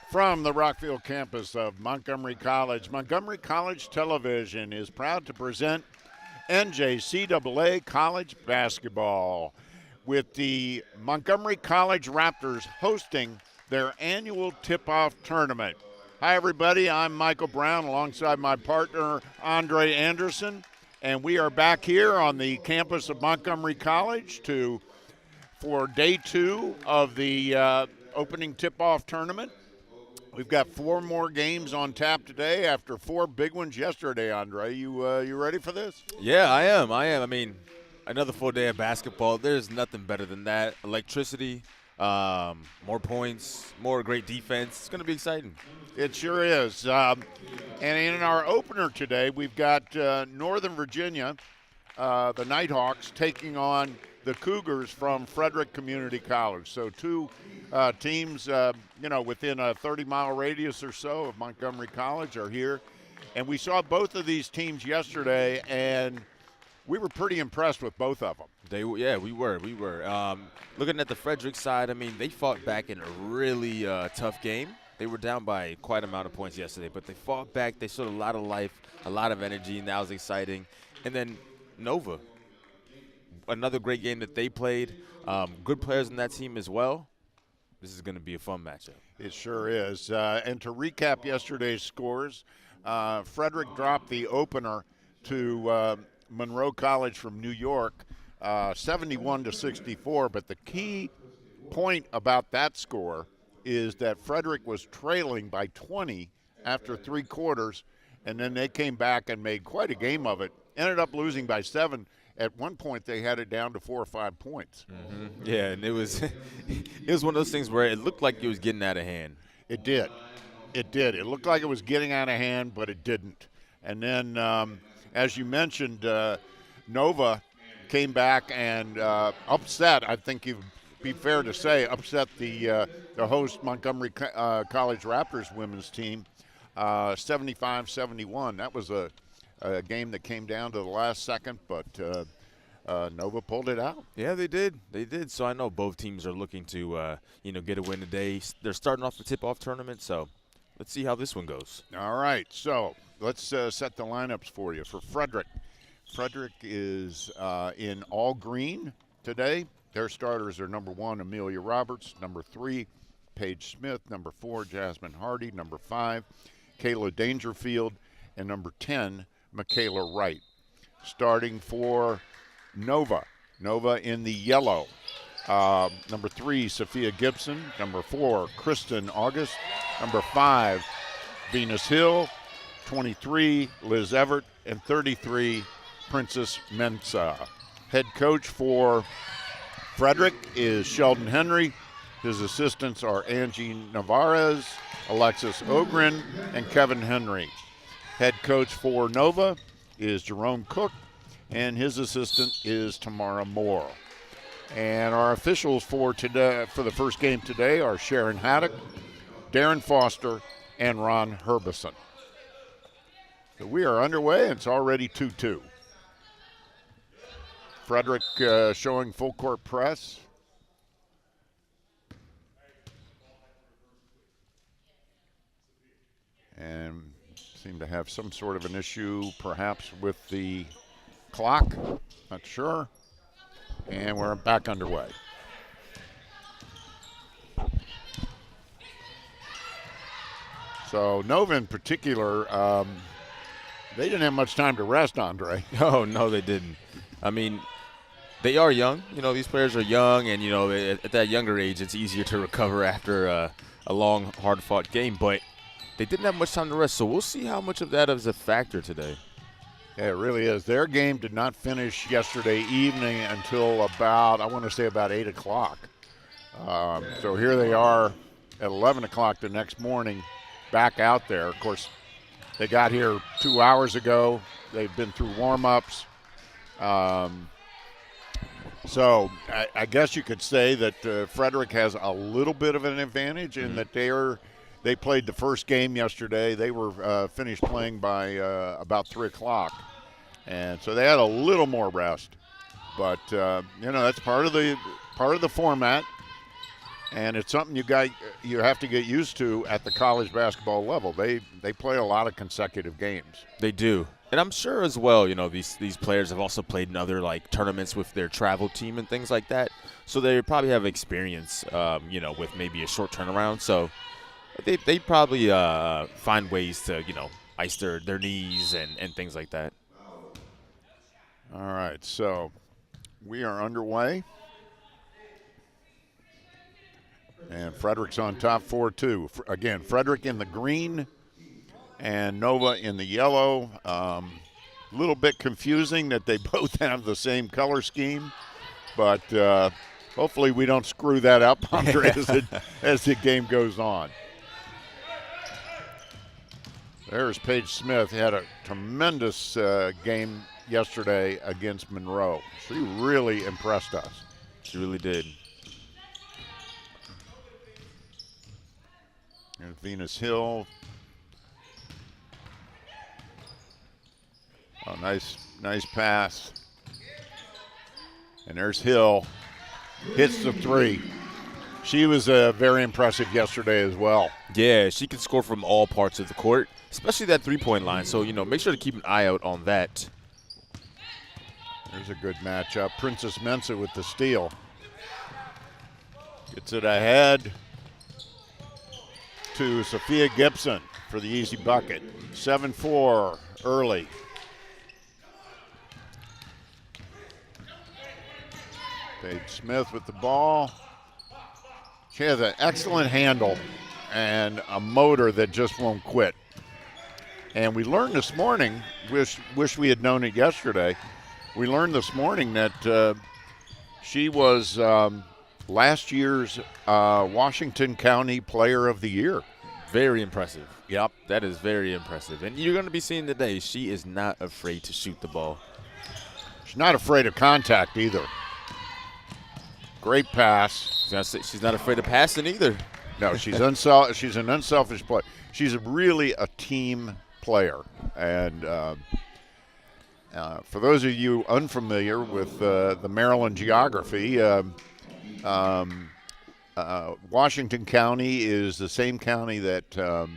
From the Rockville campus of Montgomery College, Montgomery College Television is proud to present NJCAA college basketball with the Montgomery College Raptors hosting their annual tip-off tournament. Hi, everybody. I'm Michael Brown alongside my partner, Andre Anderson, and we are back here on the campus of Montgomery College for day 2 of the opening tip-off tournament. We've got 4 more games on tap today after 4 big ones yesterday, Andre. You ready for this? Yeah, I am. I mean, another full day of basketball. There's nothing better than that. Electricity, more points, more great defense. It's going to be exciting. It sure is. And in our opener today, we've got Northern Virginia, the Nighthawks, taking on the Cougars from Frederick Community College. So 2 teams, within a 30-mile radius or so of Montgomery College are here. And we saw both of these teams yesterday, and we were pretty impressed with both of them. We were. Looking at the Frederick side, I mean, they fought back in a really tough game. They were down by quite an amount of points yesterday, but they fought back. They showed a lot of life, a lot of energy, and that was exciting. And then Nova, another great game that they played. Good players in that team as well. This is going to be a fun matchup. It sure is. And to recap yesterday's scores, Frederick dropped the opener to Monroe College from New York, 71-64. But the key point about that score is that Frederick was trailing by 20 after 3 quarters, and then they came back and made quite a game of it. Ended up losing by 7. At one point, they had it down to 4 or 5 points. Mm-hmm. Yeah, and it was one of those things where it looked like it was getting out of hand. It did. It looked like it was getting out of hand, but it didn't. And then, as you mentioned, Nova came back and upset, I think you'd be fair to say, upset the host Montgomery College Raptors women's team, 75-71. That was a game that came down to the last second, but Nova pulled it out. Yeah, they did. So I know both teams are looking to, get a win today. They're starting off the tip-off tournament, so let's see how this one goes. All right, so let's set the lineups for you. For Frederick, Frederick is in all green today. Their starters are number 1, Amelia Roberts, number 3, Paige Smith, number 4, Jasmine Hardy, number 5, Kayla Dangerfield, and number 10, Michaela Wright. Starting for Nova in the yellow, number 3, Sophia Gibson, number 4, Kristen August, number 5, Venus Hill, 23, Liz Everett, and 33, Princess Mensah. Head coach for Frederick is Sheldon Henry. His assistants are Angie Navarez, Alexis Ogren, and Kevin Henry. Head coach for Nova is Jerome Cook, and his assistant is Tamara Moore. And our officials for today, for the first game today, are Sharon Haddock, Darren Foster, and Ron Herbison. So we are underway, and it's already 2-2. Frederick showing full court press. And seem to have some sort of an issue perhaps with the clock. Not sure. And we're back underway. So Nova in particular, they didn't have much time to rest, Andre. Oh, no, they didn't. I mean, they are young. These players are young, and, at that younger age, it's easier to recover after a long, hard-fought game. But they didn't have much time to rest, so we'll see how much of that is a factor today. Yeah, it really is. Their game did not finish yesterday evening until about 8 o'clock. So here they are at 11 o'clock the next morning, back out there. Of course, they got here 2 hours ago. They've been through warm-ups. So I guess you could say that Frederick has a little bit of an advantage in that they played the first game yesterday. They were finished playing by about 3 o'clock, and so they had a little more rest. But that's part of the format. And it's something you have to get used to at the college basketball level. They play a lot of consecutive games. They do. And I'm sure as well, these players have also played in other like tournaments with their travel team and things like that. So they probably have experience, with maybe a short turnaround. So they probably find ways to, ice their knees and things like that. All right, so we are underway. And Frederick's on top 4-2. Again, Frederick in the green and Nova in the yellow. A little bit confusing that they both have the same color scheme, but hopefully we don't screw that up, Andre, as the game goes on. There's Paige Smith. Had a tremendous game yesterday against Monroe. She really impressed us. She really did. There's Venus Hill. Oh, nice pass. And there's Hill. Hits the three. She was very impressive yesterday as well. Yeah, she can score from all parts of the court, especially that three-point line. So, make sure to keep an eye out on that. There's a good matchup. Princess Mensa with the steal. Gets it ahead to Sophia Gibson for the easy bucket. 7-4 early. Paige Smith with the ball. She has an excellent handle and a motor that just won't quit. And we learned this morning, wish we had known it yesterday, we learned this morning that she was last year's Washington County Player of the Year. Very impressive. Yep. That is very impressive. And you're going to be seeing today, she is not afraid to shoot the ball. She's not afraid of contact either. Great pass. She's not afraid of passing either. No, she's an unselfish player. She's really a team player. And for those of you unfamiliar with the Maryland geography, Washington County is the same county that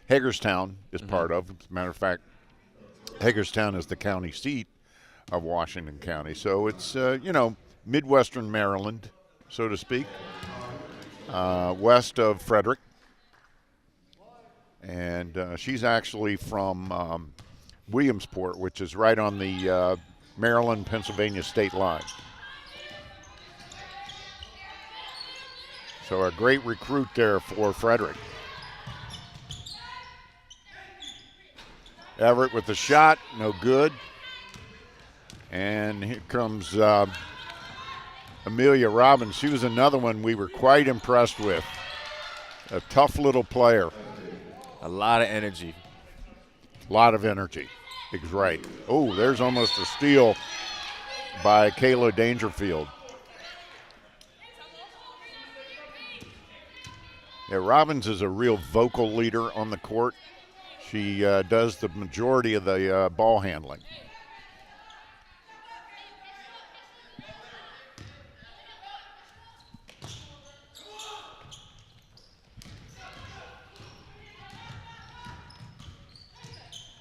Hagerstown is part of. As a matter of fact, Hagerstown is the county seat of Washington County. So it's, Midwestern Maryland, so to speak, west of Frederick. And she's actually from Williamsport, which is right on the Maryland-Pennsylvania state line. So a great recruit there for Frederick. Everett with the shot, no good. And here comes Amelia Robbins. She was another one we were quite impressed with. A tough little player. A lot of energy. A lot of energy. He's right. Oh, there's almost a steal by Kayla Dangerfield. Yeah, Robbins is a real vocal leader on the court. She does the majority of the ball handling.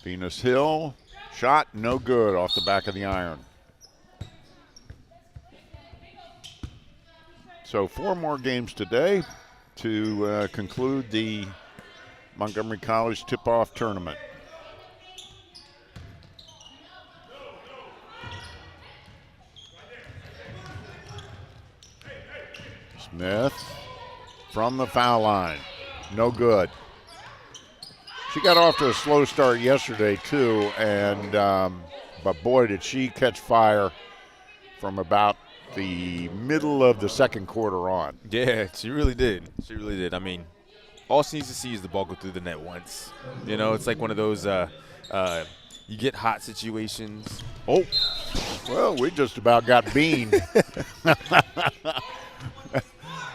Venus Hill, shot no good off the back of the iron. So 4 more games today to conclude the Montgomery College tip-off tournament. Smith from the foul line, no good. She got off to a slow start yesterday too, and but boy did she catch fire from about the middle of the second quarter on. Yeah, she really did. She really did. I mean, all she needs to see is the ball go through the net once. It's like one of those you get hot situations. Oh, well, we just about got beaned.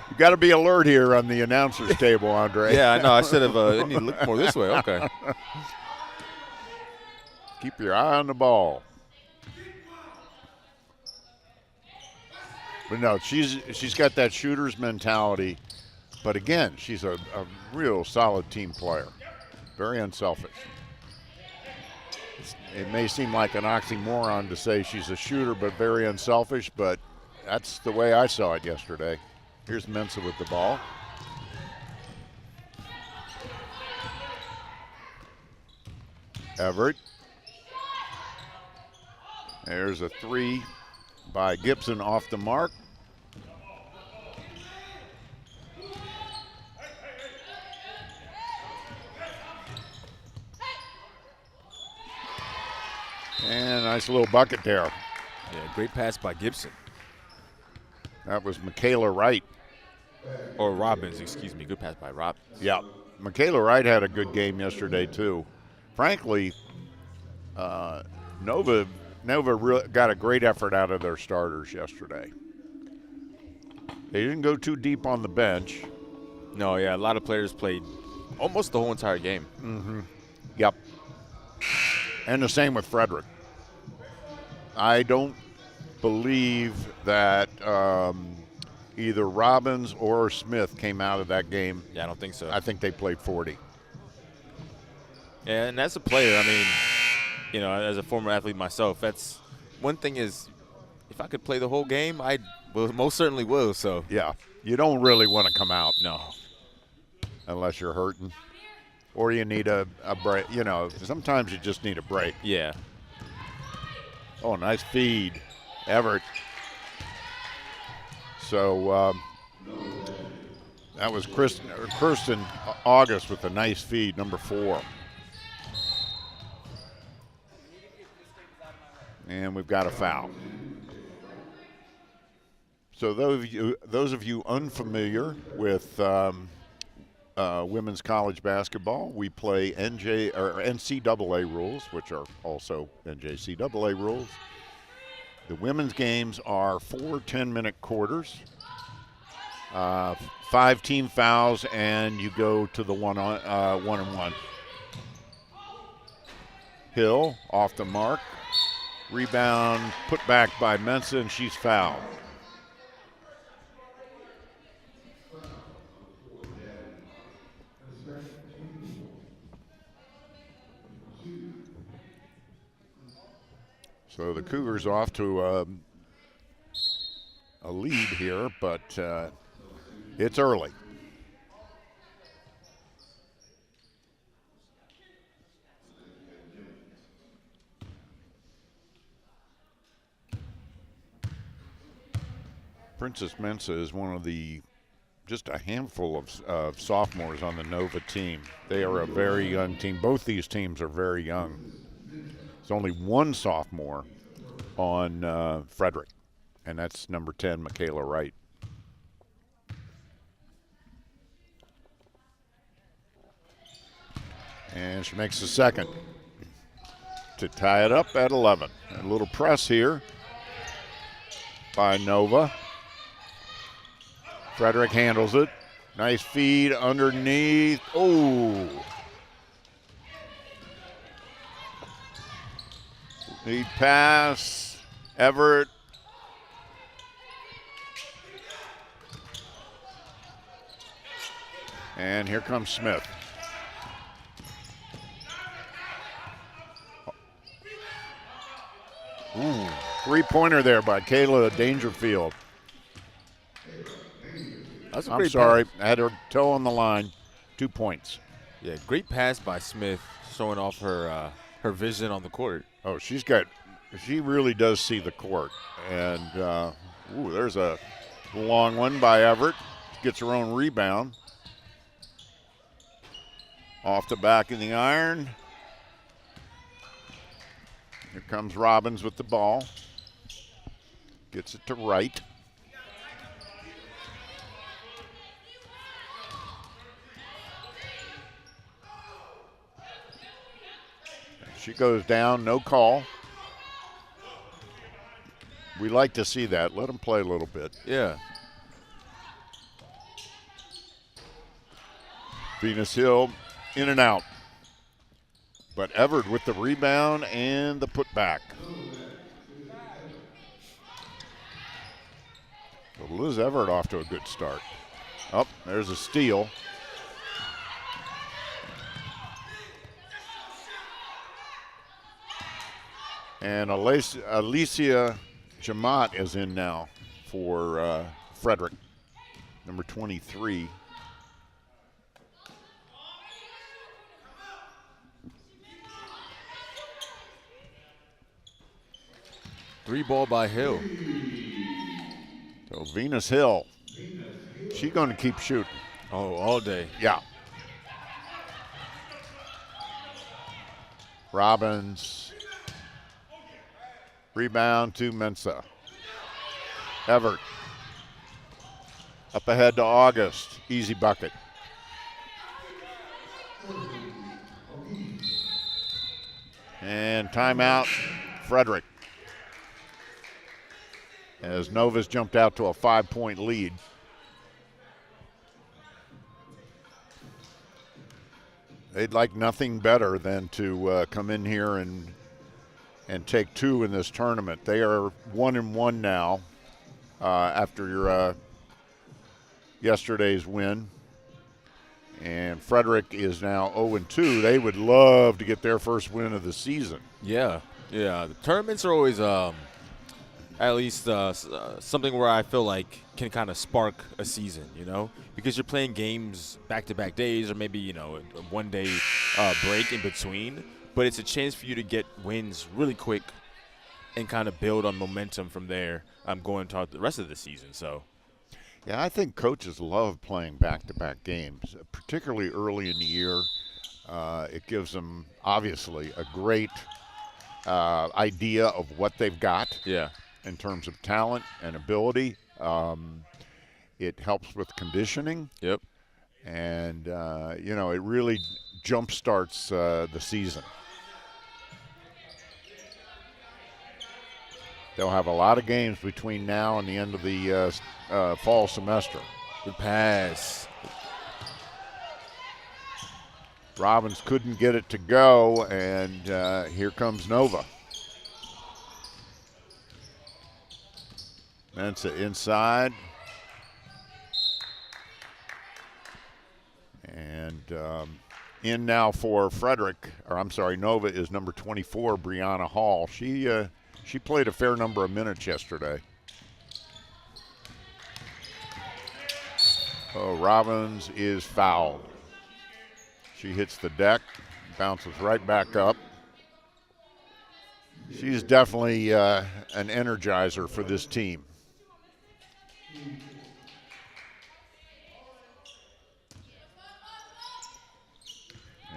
You got to be alert here on the announcer's table, Andre. Yeah, I know. I should have. I need to look more this way. Okay. Keep your eye on the ball. But no, she's got that shooter's mentality. But again, she's a real solid team player. Very unselfish. It may seem like an oxymoron to say she's a shooter but very unselfish, but that's the way I saw it yesterday. Here's Mensah with the ball. Everett. There's a three by Gibson off the mark. And a nice little bucket there. Yeah, great pass by Gibson. That was Michaela Wright. Or Robbins, excuse me. Good pass by Robbins. Yeah, Michaela Wright had a good game yesterday too. Frankly, Nova got a great effort out of their starters yesterday. They didn't go too deep on the bench. No, yeah, a lot of players played almost the whole entire game. Mm-hmm. Yep. And the same with Frederick. I don't believe that either Robbins or Smith came out of that game. Yeah, I don't think so. I think they played 40. Yeah, and as a player, I mean, you know, as a former athlete myself, that's one thing is if I could play the whole game, I most certainly will. So yeah, you don't really want to come out. No. Unless you're hurting. Or you need a break. You know, sometimes you just need a break. Yeah. Oh, nice feed. Everett. So that was Kirsten August with a nice feed, number 4. And we've got a foul. So those of you unfamiliar with women's college basketball, we play NCAA rules, which are also NJCAA rules. The women's games are 4 10-minute quarters, 5 team fouls, and you go to the one-on-one. Hill off the mark. Rebound put back by Mensah, and she's fouled. So the Cougars off to a lead here, but it's early. Princess Mensah is one of just a handful of sophomores on the Nova team. They are a very young team. Both these teams are very young. There's only one sophomore on Frederick, and that's number 10, Michaela Wright. And she makes the second to tie it up at 11. A little press here by Nova. Frederick handles it. Nice feed underneath. Oh. Lead pass. Everett. And here comes Smith. Ooh, three-pointer there by Kayla Dangerfield. That's a I'm great sorry, pass. I had her toe on the line. 2 points. Yeah, great pass by Smith, showing off her vision on the court. Oh, she really does see the court. And there's a long one by Everett. Gets her own rebound. Off the back of the iron. Here comes Robbins with the ball. Gets it to Wright. She goes down, no call. We like to see that. Let them play a little bit. Yeah. Venus Hill in and out. But Everett with the rebound and the putback. So Liz Everett off to a good start. Oh, there's a steal. And Alicia Jamat is in now for Frederick, number 23. Three ball by Hill. So Venus Hill, she's going to keep shooting. Oh, all day. Yeah. Robbins. Rebound to Mensa. Everett. Up ahead to August. Easy bucket. And timeout, Frederick. As Nova's jumped out to a 5-point lead. They'd like nothing better than to come in here and take two in this tournament. They are 1-1 now after yesterday's win. And Frederick is now 0-2. They would love to get their first win of the season. Yeah. The tournaments are always at least something where I feel like can kind of spark a season, because you're playing games back-to-back days or maybe, a one-day break in between. But it's a chance for you to get wins really quick and kind of build on momentum from there going toward the rest of the season. So, yeah, I think coaches love playing back-to-back games, particularly early in the year. It gives them, obviously, a great idea of what they've got in terms of talent and ability. It helps with conditioning. Yep. And, it really jump-starts the season. They'll have a lot of games between now and the end of the fall semester. Good pass. Robbins couldn't get it to go, and here comes Nova. Mensa inside. And in now for Frederick, Nova is number 24, Brianna Hall. She played a fair number of minutes yesterday. Oh, Robbins is fouled. She hits the deck, bounces right back up. She's definitely an energizer for this team.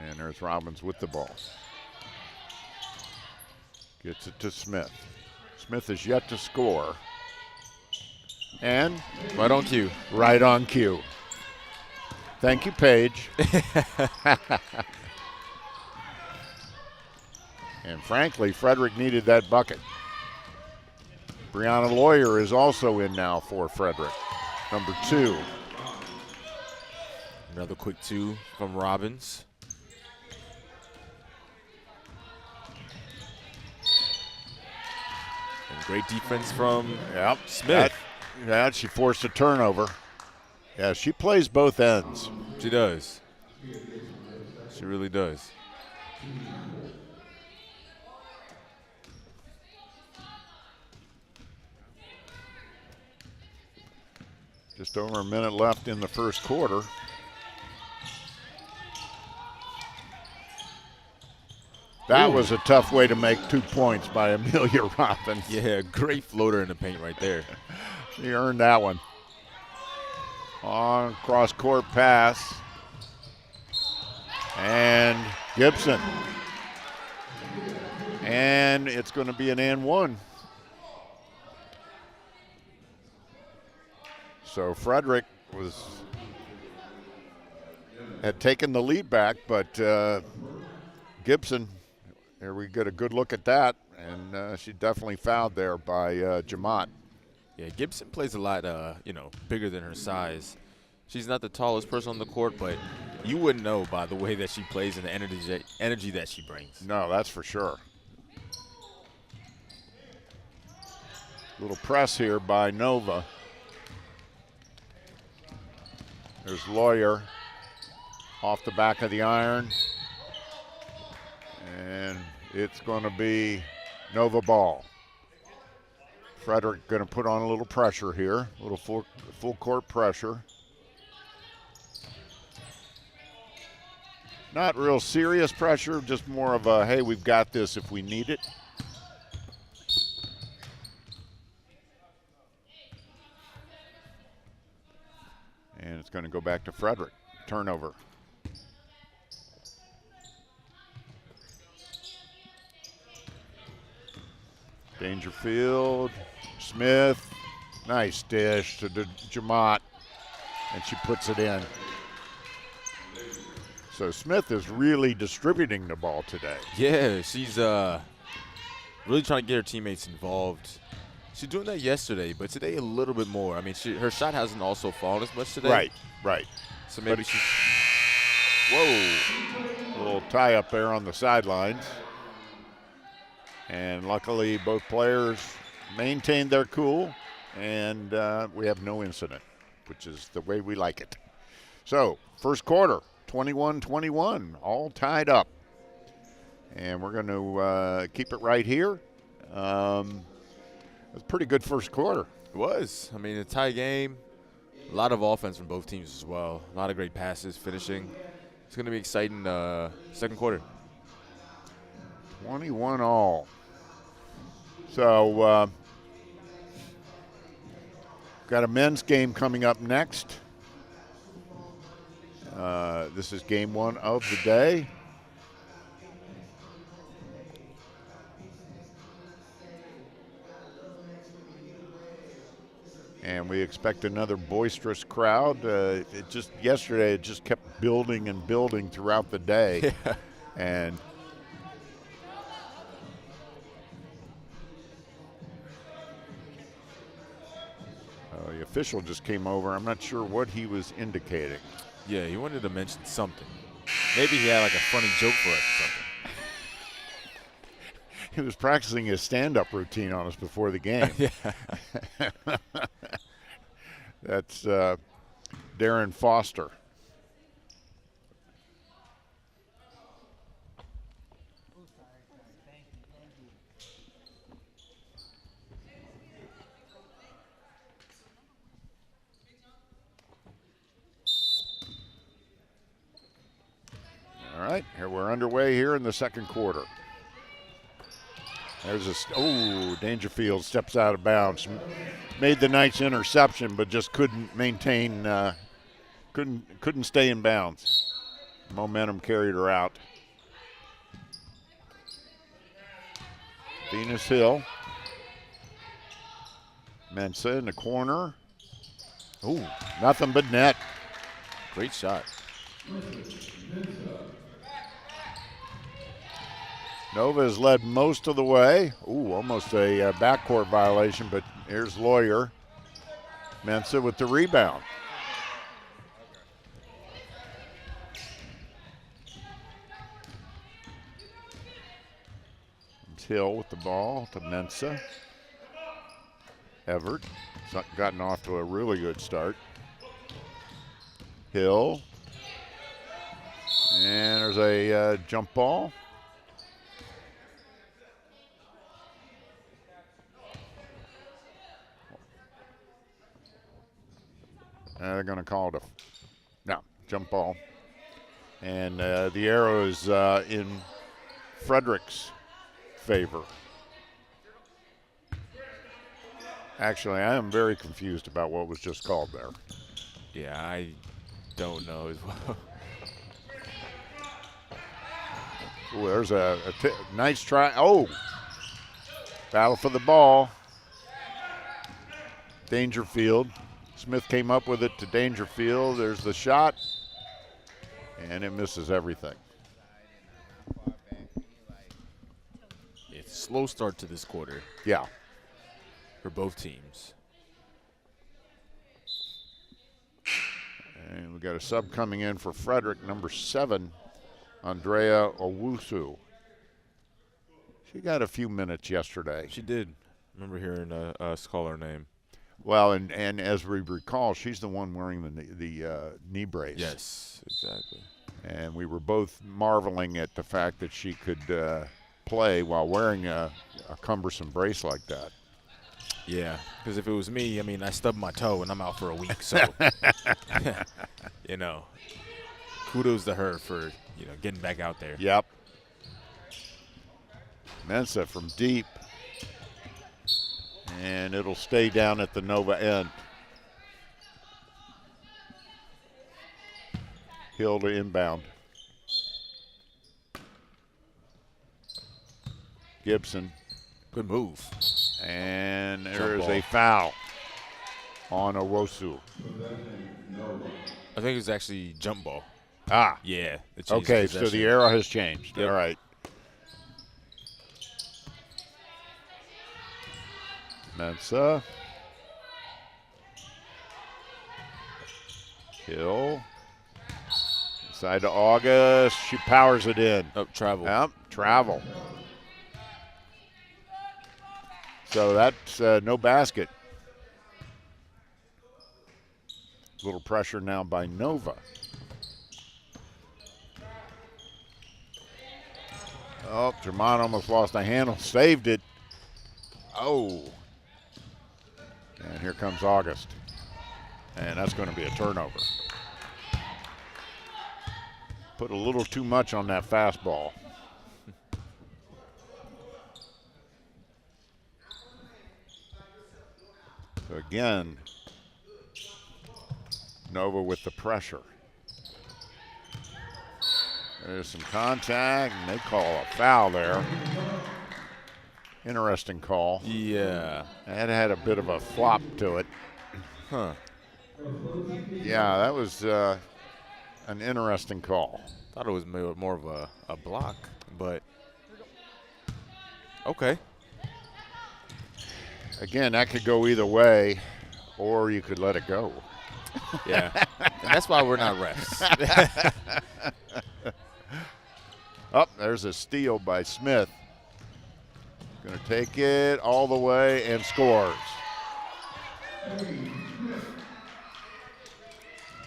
And there's Robbins with the ball. Gets it to Smith. Smith is yet to score. And right on cue. Right on cue. Thank you, Paige. And frankly, Frederick needed that bucket. Brianna Lawyer is also in now for Frederick, number 2. Another quick 2 from Robbins. And great defense from Smith. She forced a turnover. Yeah, she plays both ends. She does. She really does. Just over a minute left in the first quarter. That was a tough way to make 2 points by Amelia Robbins. Yeah, great floater in the paint right there. She earned that one. On cross-court pass. And Gibson. And it's going to be an and one. So Frederick had taken the lead back, but Gibson, here we get a good look at that, and she definitely fouled there by Jamat. Yeah, Gibson plays a lot, bigger than her size. She's not the tallest person on the court, but you wouldn't know by the way that she plays and the energy that she brings. No, that's for sure. Little press here by Nova. There's Lawyer off the back of the iron. And it's going to be Nova ball. Frederick going to put on a little pressure here, a little full court pressure. Not real serious pressure, just more of a, hey, we've got this if we need it. And it's going to go back to Frederick. Turnover. Dangerfield, Smith, nice dish to Jamot, and she puts it in. So Smith is really distributing the ball today. Yeah, she's really trying to get her teammates involved. She's doing that yesterday, but today a little bit more. I mean, her shot hasn't also fallen as much today. Right. So maybe she's. Whoa, a little tie up there on the sidelines. And luckily, both players maintained their cool, and we have no incident, which is the way we like it. So, first quarter, 21-21, all tied up. And we're going to keep it right here. It was a pretty good first quarter. It was. I mean, a tie game, a lot of offense from both teams as well. A lot of great passes, finishing. It's going to be exciting second quarter. 21 all. So, got a men's game coming up next. This is game one of the day. And we expect another boisterous crowd. Yesterday it just kept building and building throughout the day. Yeah. And the official just came over. I'm not sure what he was indicating. Yeah, he wanted to mention something. Maybe he had like a funny joke for us or something. He was practicing his stand-up routine on us before the game. Yeah. That's Darren Foster. All right, here we're underway here in the second quarter. There's Dangerfield steps out of bounds. Made the nice interception, but just couldn't maintain, couldn't stay in bounds. Momentum carried her out. Venus Hill. Mensa in the corner. Ooh, nothing but net. Great shot. Nova has led most of the way. Ooh, almost a backcourt violation, but here's Lawyer. Mensa with the rebound. It's Hill with the ball to Mensa. Everett gotten off to a really good start. Hill. And there's a jump ball. They're going to call it jump ball. And the arrow is in Frederick's favor. Actually, I am very confused about what was just called there. Yeah, I don't know as well. Ooh, there's a nice try. Oh, battle for the ball. Dangerfield. Smith came up with it to Dangerfield. There's the shot, and it misses everything. It's a slow start to this quarter. Yeah. For both teams. And we got a sub coming in for Frederick, number 7, Andrea Owusu. She got a few minutes yesterday. She did. Remember hearing us call her name. Well, and as we recall, she's the one wearing the knee brace. Yes, exactly. And we were both marveling at the fact that she could play while wearing a cumbersome brace like that. Yeah, because if it was me, I mean, I stubbed my toe and I'm out for a week. So, you know, kudos to her for, getting back out there. Yep. Mensah from deep. And it'll stay down at the Nova end. Hill to inbound. Gibson. Good move. And there is a foul on Owusu. I think it was actually jump ball. Ah. Yeah. Okay, so the arrow has changed. Yep. All right. Mensah. Hill. Side to August. She powers it in. Up travel. Yep, travel. So that's no basket. A little pressure now by Nova. Oh, Jermon almost lost the handle. Saved it. Oh. And here comes August. And that's going to be a turnover. Put a little too much on that fastball. So again, Nova with the pressure. There's some contact, and they call a foul there. Interesting call. Yeah. That had a bit of a flop to it. Huh. Yeah, that was an interesting call. Thought it was more of a block, but okay. Again, that could go either way, or you could let it go. Yeah. And that's why we're not refs. Oh, there's a steal by Smith. Going to take it all the way and scores.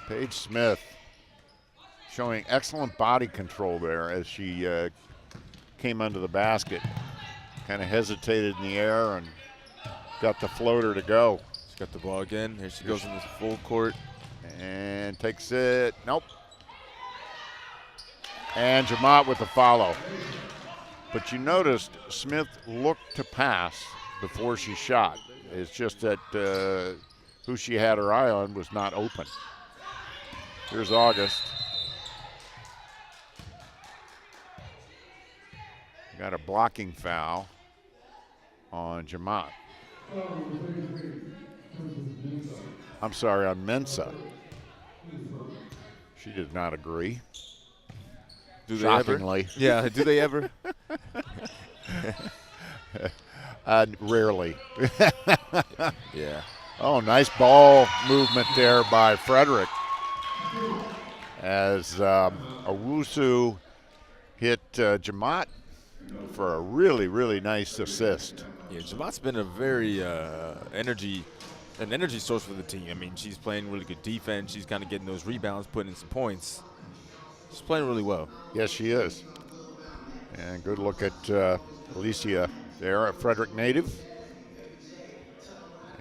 Paige Smith showing excellent body control there as she came under the basket. Kind of hesitated in the air and got the floater to go. She's got the ball again. Here she goes in this full court. And takes it. Nope. And Jamot with the follow. But you noticed Smith looked to pass before she shot. It's just that who she had her eye on was not open. Here's August. Got a blocking foul on Jamot. I'm sorry, on Mensah. She did not agree. Do they Shockingly. ever? Yeah, do they ever? Rarely. Yeah. Oh, nice ball movement there by Frederick as Owusu hit Jamot for a really, really nice assist. Yeah, Jamot's been a very energy source for the team. I mean, she's playing really good defense. She's kind of getting those rebounds, putting in some points. She's playing really well. Yes, she is. And good look at Alicia there, a Frederick native.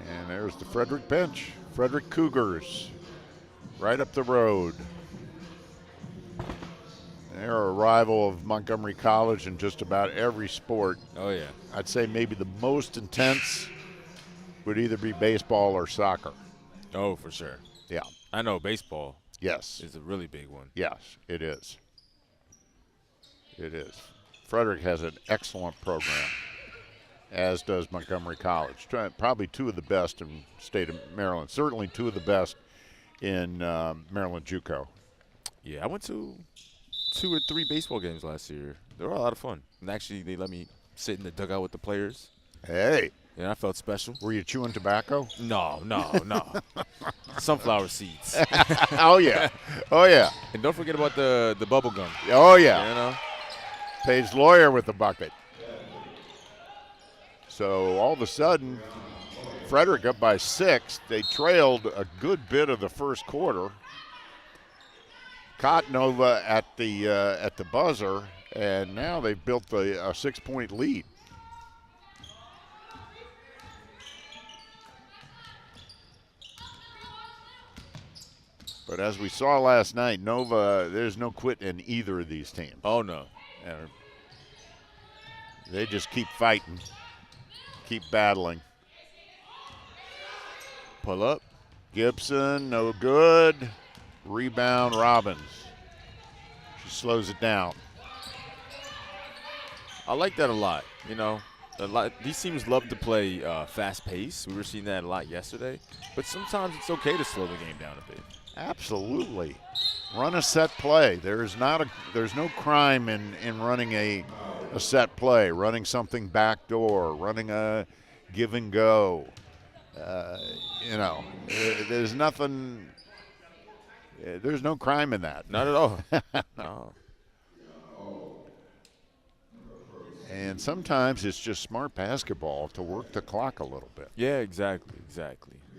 And there's the Frederick bench. Frederick Cougars right up the road. They're a rival of Montgomery College in just about every sport. Oh, yeah. I'd say maybe the most intense would either be baseball or soccer. Oh, for sure. Yeah. I know baseball Yes. is a really big one. Yes, it is. It is. Frederick has an excellent program, as does Montgomery College. Probably two of the best in the state of Maryland. Certainly two of the best in Maryland JUCO. Yeah, I went to 2 or 3 baseball games last year. They were a lot of fun. And actually, they let me sit in the dugout with the players. Hey. And I felt special. Were you chewing tobacco? No. Sunflower seeds. Oh, yeah. Oh, yeah. And don't forget about the bubble gum. Oh, yeah. You know? Page lawyer with the bucket. So all of a sudden, Frederick up by 6. They trailed a good bit of the first quarter. Caught Nova at the buzzer, and now they've built a 6-point lead. But as we saw last night, Nova, there's no quit in either of these teams. Oh, no. Yeah. They just keep fighting, keep battling. Pull up. Gibson, no good. Rebound, Robbins. She slows it down. I like that a lot. You know, these teams love to play fast pace. We were seeing that a lot yesterday. But sometimes it's okay to slow the game down a bit. Absolutely. Run a set play. There's no crime in running a set play, running something backdoor, running a give and go. There's nothing. There's no crime in that. Not at all. No. And sometimes it's just smart basketball to work the clock a little bit. Yeah, exactly. I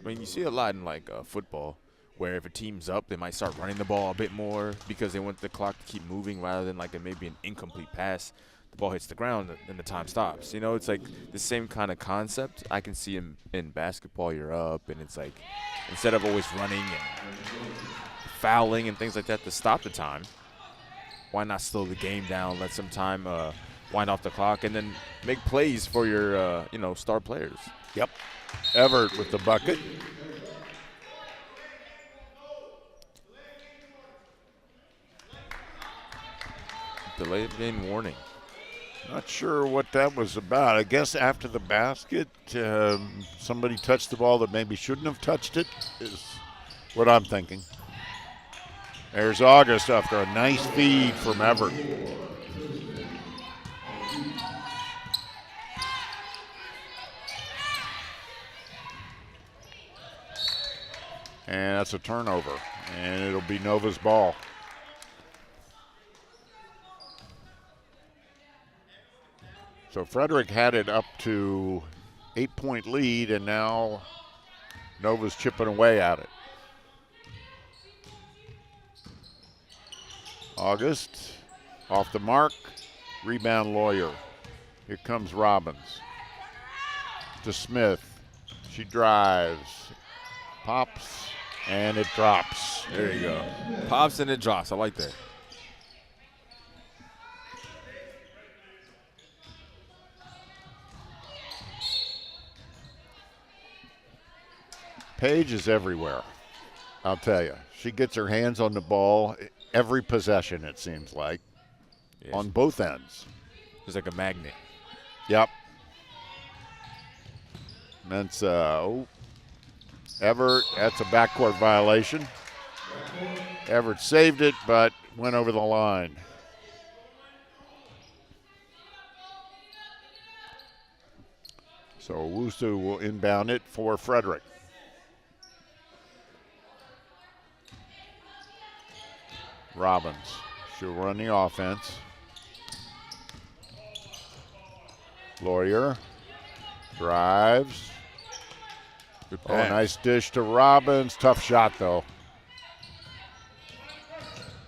mean, you see a lot in football, where if a team's up, they might start running the ball a bit more because they want the clock to keep moving rather than maybe an incomplete pass. The ball hits the ground and the time stops. You know, it's like the same kind of concept. I can see in basketball, you're up, and it's like instead of always running and fouling and things like that to stop the time, why not slow the game down, let some time wind off the clock, and then make plays for your star players. Yep. Everett with the bucket. Delayed game warning. Not sure what that was about. I guess after the basket, somebody touched the ball that maybe shouldn't have touched it, is what I'm thinking. There's August after a nice feed from Everett. And that's a turnover, and it'll be Nova's ball. So Frederick had it up to 8-point lead, and now Nova's chipping away at it. August off the mark, rebound Lawyer. Here comes Robbins to Smith. She drives, pops, and it drops. There you go. Pops and it drops. I like that. Paige is everywhere, I'll tell you. She gets her hands on the ball every possession, it seems like, on both ends. She's like a magnet. Yep. Mensa. Everett, that's a backcourt violation. Everett saved it, but went over the line. So Owusu will inbound it for Frederick. Robbins, she'll run the offense. Lawyer drives. Oh, nice dish to Robbins. Tough shot, though.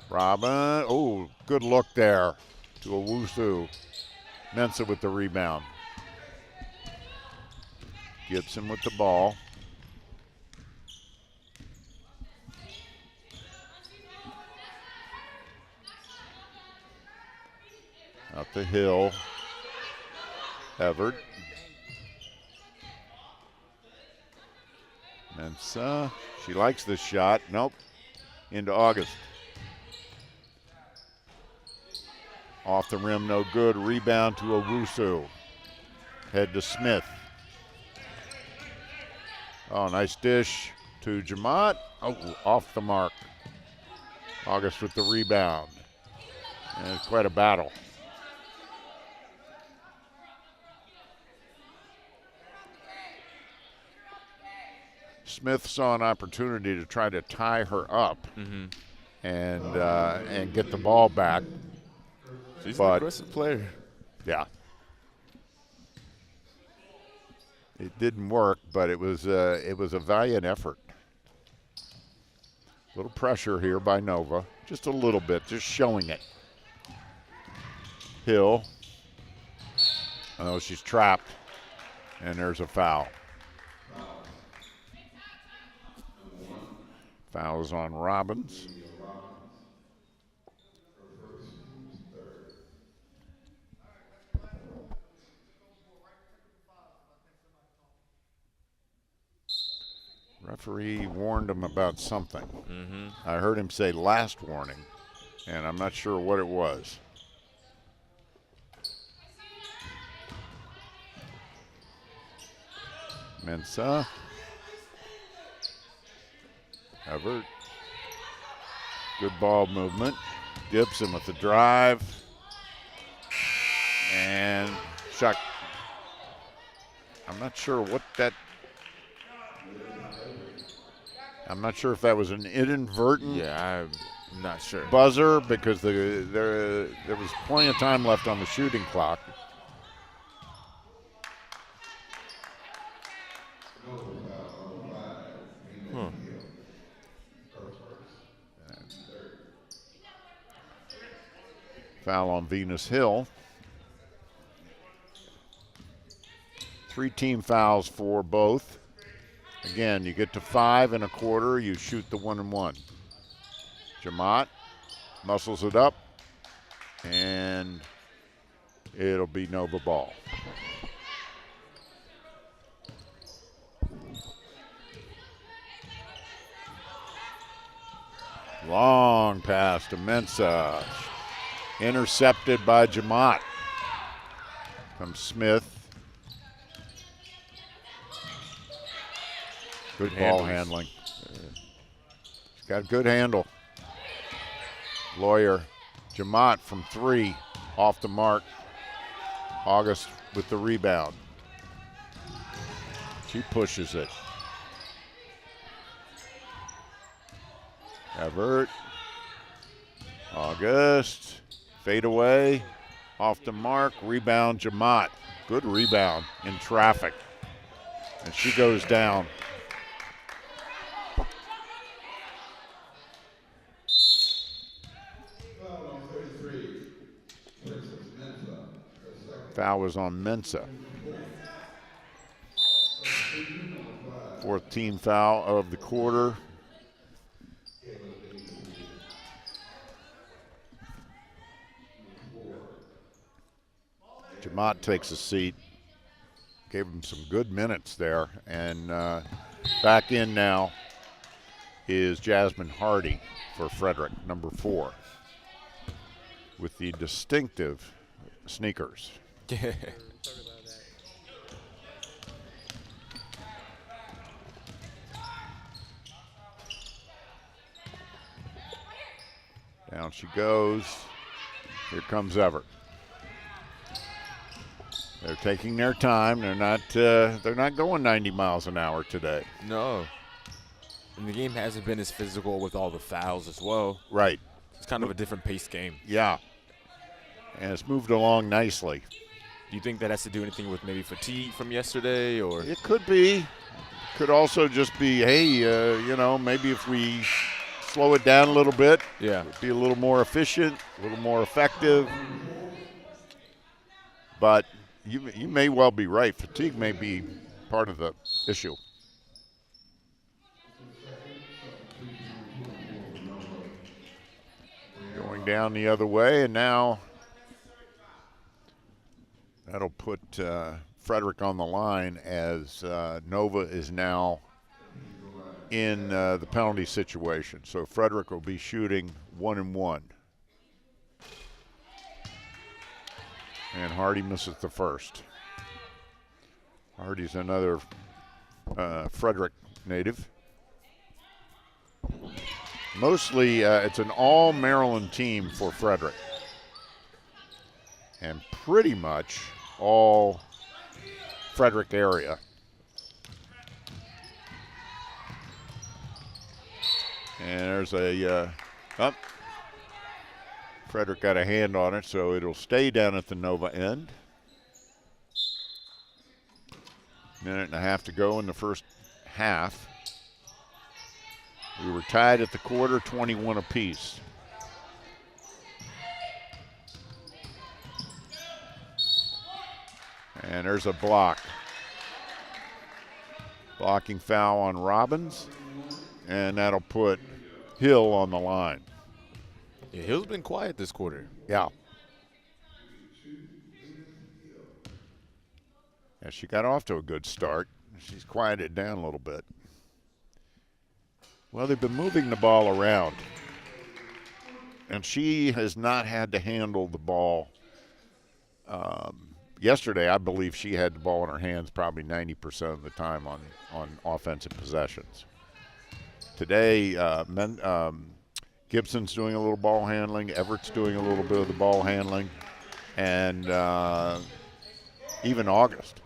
Robbins, oh, good look there to Owusu. Mensa with the rebound. Gibson with the ball. Up the hill. Everett. Mensa, she likes this shot. Nope. Into August. Off the rim, no good. Rebound to Owusu. Head to Smith. Oh, nice dish to Jamat. Oh, off the mark. August with the rebound. And it's quite a battle. Smith saw an opportunity to try to tie her up and get the ball back. She's an aggressive player. Yeah. It didn't work, but it was a valiant effort. A little pressure here by Nova, just a little bit, just showing it. Hill. Oh, she's trapped, and there's a foul. Foul is on Robbins. Referee warned him about something. I heard him say last warning, and I'm not sure what it was. Mensah. Everett. Good ball movement. Gibson with the drive. And shot. I'm not sure what that. I'm not sure if that was an inadvertent. Yeah, I'm not sure. Buzzer, because there was plenty of time left on the shooting clock. Foul on Venus Hill. 3 team fouls for both. Again, you get to 5 1/4, you shoot the 1-and-1. Jamot muscles it up, and it'll be Nova ball. Long pass to Mensah. Intercepted by Jamot. From Smith. Good ball handling. She's got a good handle. Lawyer. Jamot from 3. Off the mark. August with the rebound. She pushes it. Everett. August. Fade away. Off the mark. Rebound Jamot. Good rebound in traffic. And she goes down. Foul was on Mensah. 4th team foul of the quarter. Jamot takes a seat. Gave him some good minutes there. And back in now is Jasmine Hardy for Frederick, number 4, with the distinctive sneakers. Down she goes. Here comes Everett. They're taking their time. They're not going 90 miles an hour today. No. And the game hasn't been as physical with all the fouls as well. Right. It's kind of a different paced game. Yeah. And it's moved along nicely. Do you think that has to do anything with maybe fatigue from yesterday, or? It could be. Could also just be, hey, maybe if we slow it down a little bit, be a little more efficient, a little more effective. But you may well be right. Fatigue may be part of the issue. Going down the other way, and now that'll put Frederick on the line as Nova is now in the penalty situation. So Frederick will be shooting 1-and-1. And Hardy misses the first. Hardy's another Frederick native. Mostly it's an all-Maryland team for Frederick. And pretty much all Frederick area. And there's Frederick got a hand on it, so it'll stay down at the Nova end. Minute and a half to go in the first half. We were tied at the quarter, 21 apiece. And there's a block. Blocking foul on Robbins, and that'll put Hill on the line. Yeah, Hill's been quiet this quarter. Yeah. Yeah, she got off to a good start. She's quieted down a little bit. Well, they've been moving the ball around, and she has not had to handle the ball. Yesterday, I believe she had the ball in her hands probably 90% of the time on offensive possessions. Today, Gibson's doing a little ball handling. Everett's doing a little bit of the ball handling. And even August.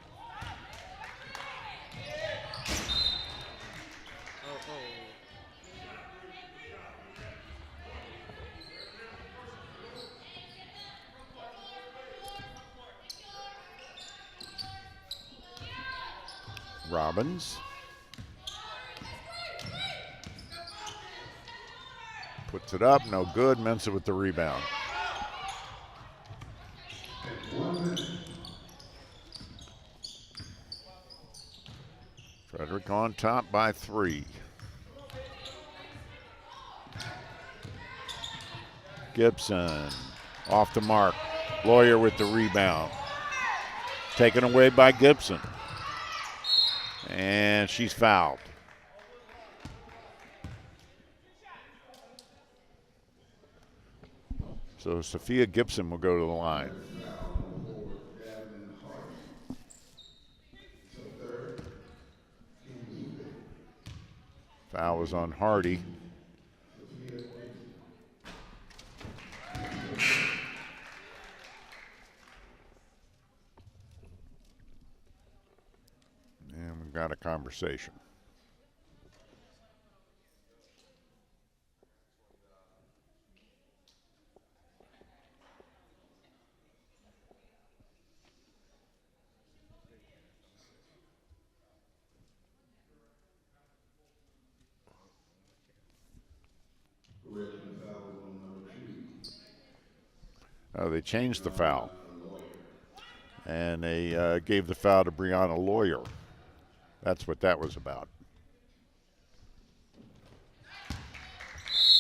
Robbins puts it up, no good. Mensah with the rebound. Frederick on top by 3. Gibson off the mark. Lawyer with the rebound. Taken away by Gibson. And she's fouled. So Sophia Gibson will go to the line. Foul was on Hardy. And we've got a conversation. They changed the foul. And they gave the foul to Brianna Lawyer. That's what that was about.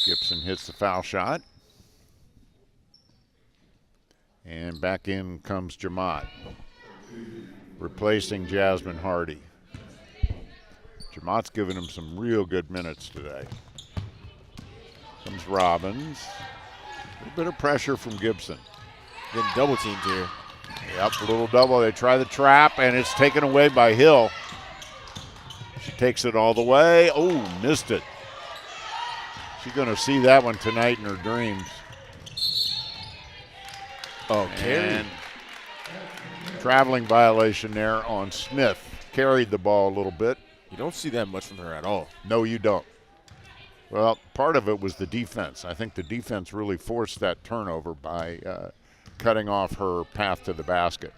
Gibson hits the foul shot. And back in comes Jamot, replacing Jasmine Hardy. Jamot's given him some real good minutes today. Comes Robbins. A little bit of pressure from Gibson. Getting double teamed here. Yep, a little double. They try the trap, and it's taken away by Hill. She takes it all the way. Oh, missed it. She's going to see that one tonight in her dreams. Oh, carry. Traveling violation there on Smith. Carried the ball a little bit. You don't see that much from her at all. No, you don't. Well, part of it was the defense. I think the defense really forced that turnover by cutting off her path to the basket.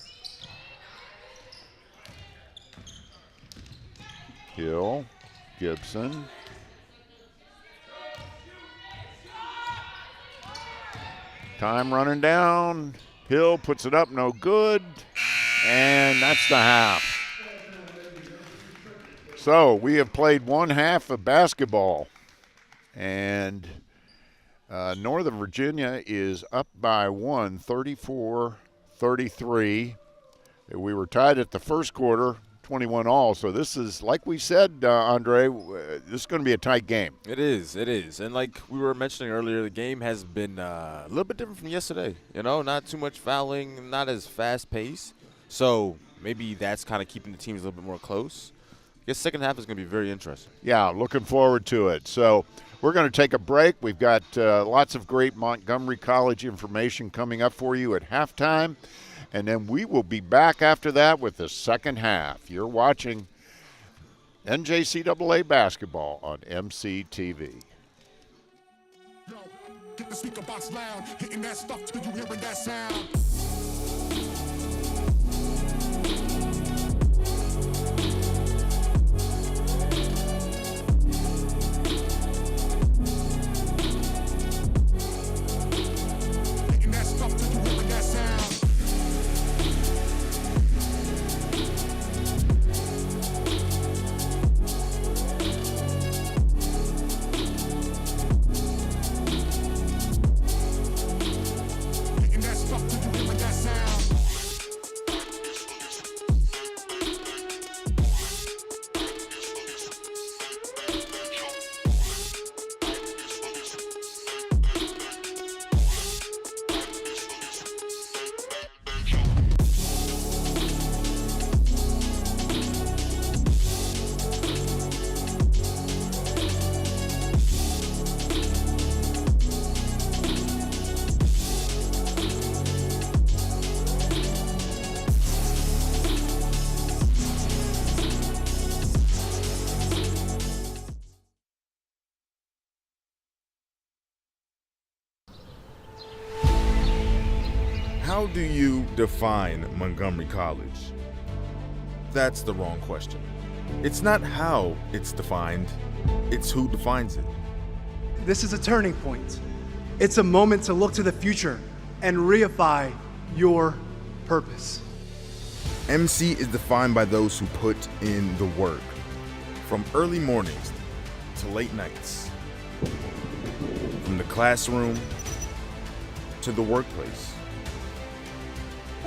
Hill, Gibson. Time running down. Hill puts it up, no good. And that's the half. So we have played one half of basketball. And Northern Virginia is up by 1, 34-33. We were tied at the first quarter, 21 all. So this is, like we said, Andre, this is going to be a tight game. It is. And like we were mentioning earlier, the game has been a little bit different from yesterday. You know, not too much fouling, not as fast-paced. So maybe that's kind of keeping the teams a little bit more close. I guess second half is going to be very interesting. Yeah, looking forward to it. So we're going to take a break. We've got lots of great Montgomery College information coming up for you at halftime. And then we will be back after that with the second half. You're watching NJCAA basketball on MCTV. Yo, get the speaker box loud, hitting that stuff till you hearing that sound. How do you define Montgomery College? That's the wrong question. It's not how it's defined, it's who defines it. This is a turning point. It's a moment to look to the future and reify your purpose. MC is defined by those who put in the work, from early mornings to late nights, from the classroom to the workplace,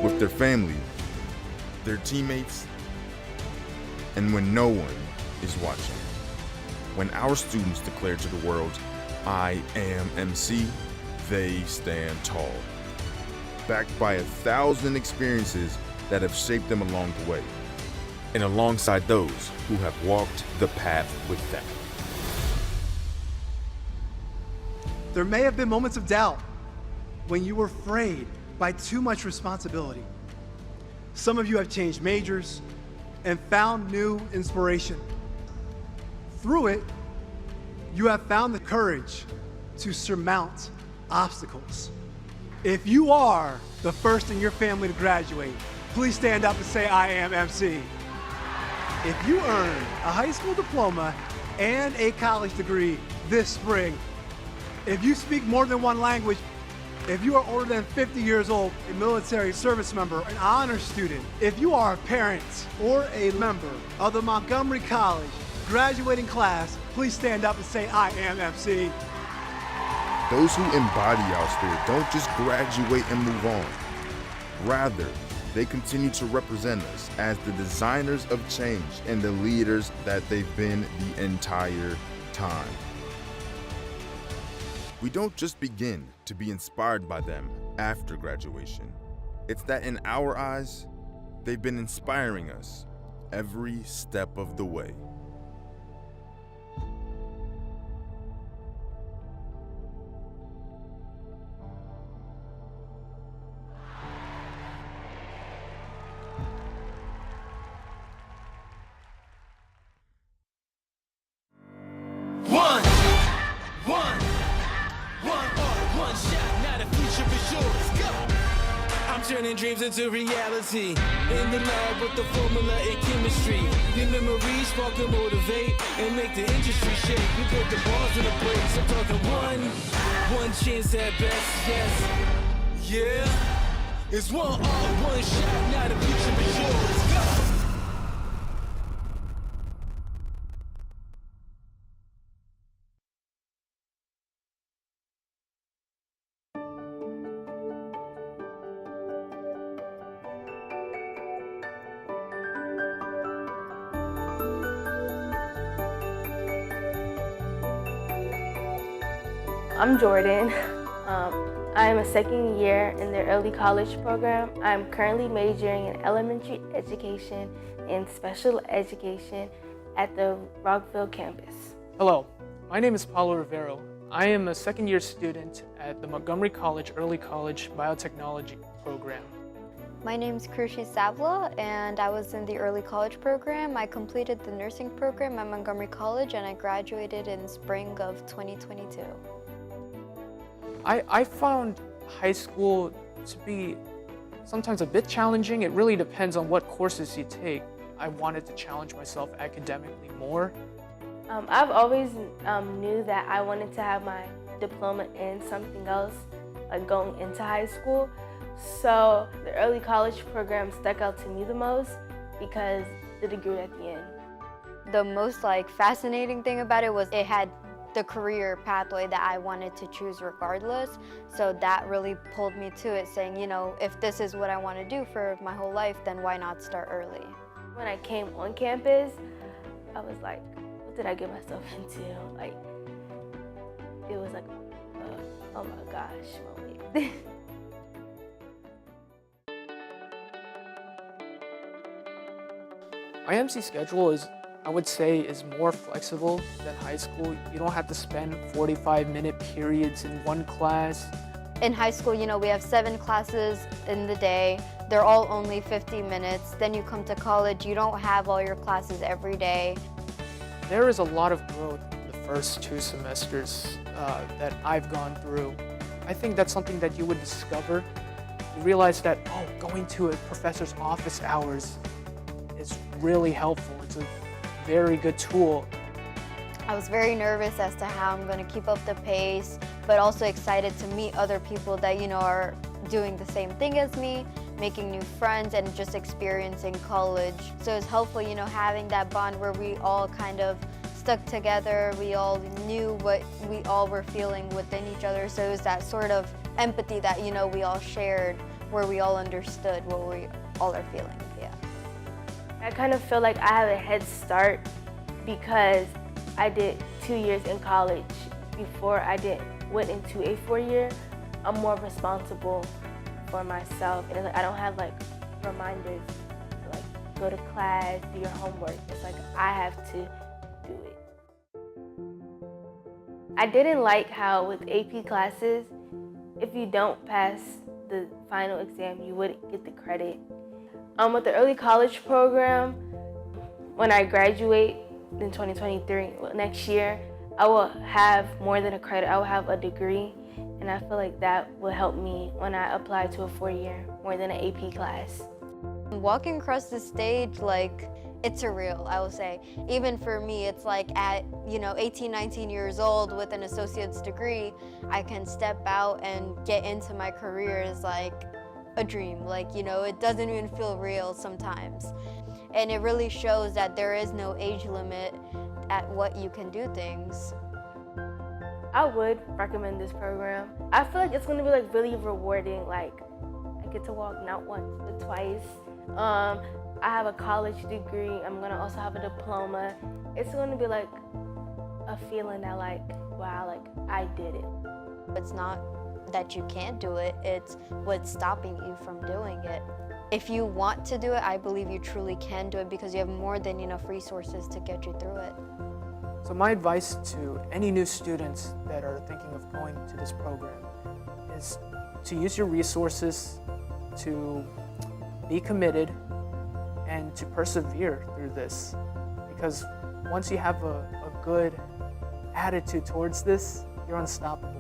with their family, their teammates, and when no one is watching. When our students declare to the world, "I am MC," they stand tall, backed by 1,000 experiences that have shaped them along the way, and alongside those who have walked the path with them. There may have been moments of doubt when you were frayed by too much responsibility. Some of you have changed majors and found new inspiration. Through it, you have found the courage to surmount obstacles. If you are the first in your family to graduate, please stand up and say, "I am MC." If you earned a high school diploma and a college degree this spring, if you speak more than one language, if you are older than 50 years old, a military service member, an honor student, if you are a parent or a member of the Montgomery College graduating class, please stand up and say, "I am MC." Those who embody our spirit don't just graduate and move on. Rather, they continue to represent us as the designers of change and the leaders that they've been the entire time. We don't just begin to be inspired by them after graduation. It's that in our eyes, they've been inspiring us every step of the way. One shot, now the future is yours. Go! I'm turning dreams into reality. In the lab with the formula and chemistry. Your memories spark and motivate and make the industry shake. We put the balls in the place. I'm talking one chance at best, yes. Yeah. It's one shot, now the future is yours. Go! I'm Jordan. I am a second year in the early college program. I'm currently majoring in elementary education and special education at the Rockville campus. Hello, my name is Paulo Rivero. I am a second year student at the Montgomery College Early College Biotechnology program. My name is Krushi Savla, and I was in the early college program. I completed the nursing program at Montgomery College, and I graduated in spring of 2022. I found high school to be sometimes a bit challenging. It really depends on what courses you take. I wanted to challenge myself academically more. I've always knew that I wanted to have my diploma in something else, like going into high school. So the early college program stuck out to me the most because the degree at the end. The most fascinating thing about it was it had the career pathway that I wanted to choose regardless. So that really pulled me to it, saying, you know, if this is what I want to do for my whole life, then why not start early? When I came on campus, I was like, what did I get myself into? Like, it was like, oh my gosh, moment. My MC schedule is, I would say, is more flexible than high school. You don't have to spend 45-minute periods in one class. In high school, you know, we have 7 classes in the day. They're all only 50 minutes. Then you come to college, you don't have all your classes every day. There is a lot of growth in the first 2 semesters that I've gone through. I think that's something that you would discover you realize that, oh, going to a professor's office hours is really helpful. It's a very good tool. I was very nervous as to how I'm going to keep up the pace, but also excited to meet other people that, are doing the same thing as me, making new friends, and just experiencing college. So it's helpful, having that bond where we all kind of stuck together. We all knew what we all were feeling within each other. So it was that sort of empathy that, we all shared, where we all understood what we all are feeling, yeah. I kind of feel like I have a head start because I did 2 years in college before I went into a 4-year. I'm more responsible for myself, and I don't have reminders to go to class, do your homework. It's I have to do it. I didn't like how with AP classes, if you don't pass the final exam, you wouldn't get the credit. With the early college program, when I graduate in 2023, next year, I will have more than a credit. I will have a degree, and I feel like that will help me when I apply to a 4-year, more than an AP class. Walking across the stage, it's surreal, I will say. Even for me, it's at, 18, 19 years old with an associate's degree, I can step out and get into my career is a dream. It doesn't even feel real sometimes. And it really shows that there is no age limit at what you can do things. I would recommend this program. I feel like it's gonna be really rewarding. I get to walk not once, but twice. I have a college degree. I'm gonna also have a diploma. It's gonna be a feeling that wow, I did it. It's not that you can't do it, it's what's stopping you from doing it. If you want to do it, I believe you truly can do it because you have more than enough resources to get you through it. So my advice to any new students that are thinking of going to this program is to use your resources, to be committed, and to persevere through this. Because once you have a good attitude towards this, you're unstoppable.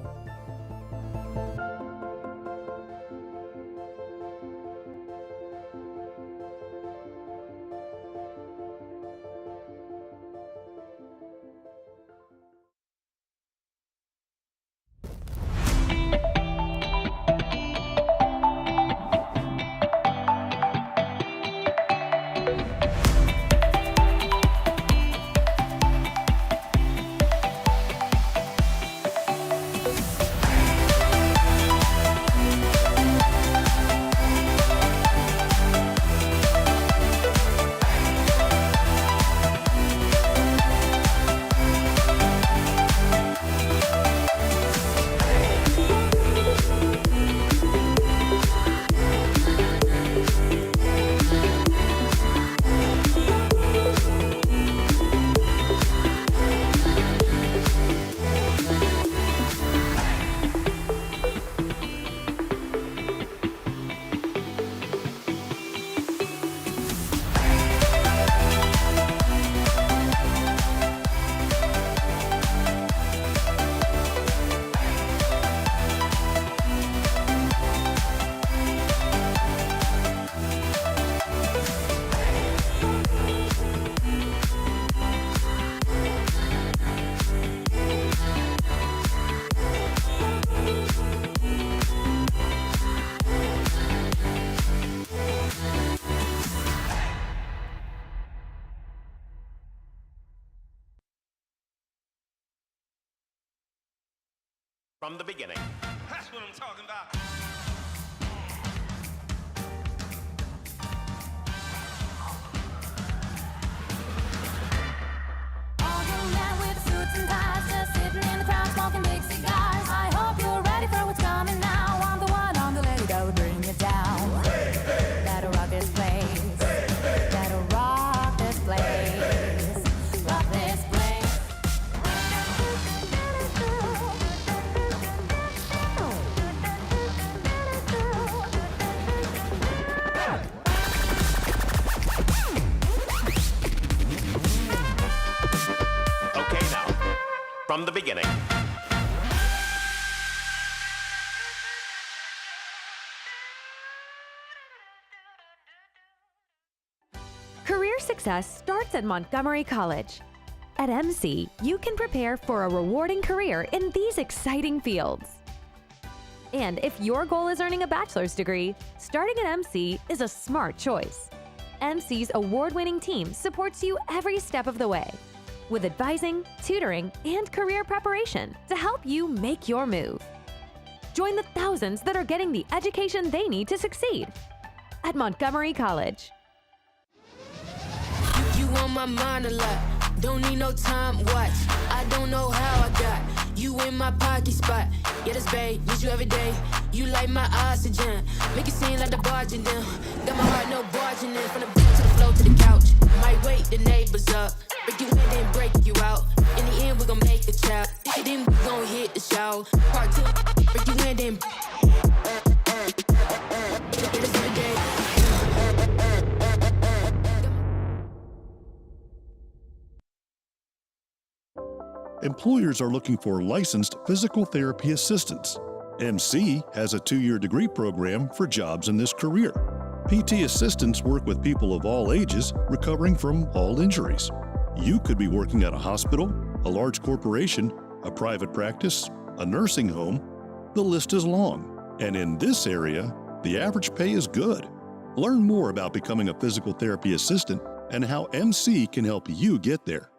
From the beginning. That's what I'm talking about. All young men with suits and ties, just sitting in the crowd smoking big cigars. I hope you're ready for what's coming now. I'm the one on the lady that will bring it down. That'll rock this place. That'll rock this place. Rock this place. Okay, now, from the beginning. success starts at Montgomery College. At MC, you can prepare for a rewarding career in these exciting fields. And if your goal is earning a bachelor's degree, starting at MC is a smart choice. MC's award-winning team supports you every step of the way, with advising, tutoring, and career preparation to help you make your move. Join the thousands that are getting the education they need to succeed at Montgomery College. You on my mind a lot. Don't need no time watch. I don't know how I got you in my pocket spot. Yeah, that's babe, need you every day. You like my oxygen. Make it seem like the barging down. Got my heart no barging in. From the beat to the floor to the couch. Might wake the neighbors up. Break you in, then break you out. In the end, we gon' make a child. Then we gon' hit the show. Part two, break you in, then. Yeah, that's every day. Employers are looking for licensed physical therapy assistants. MC has a 2-year degree program for jobs in this career. PT assistants work with people of all ages recovering from all injuries. You could be working at a hospital, a large corporation, a private practice, a nursing home. The list is long. And in this area, the average pay is good. Learn more about becoming a physical therapy assistant and how MC can help you get there.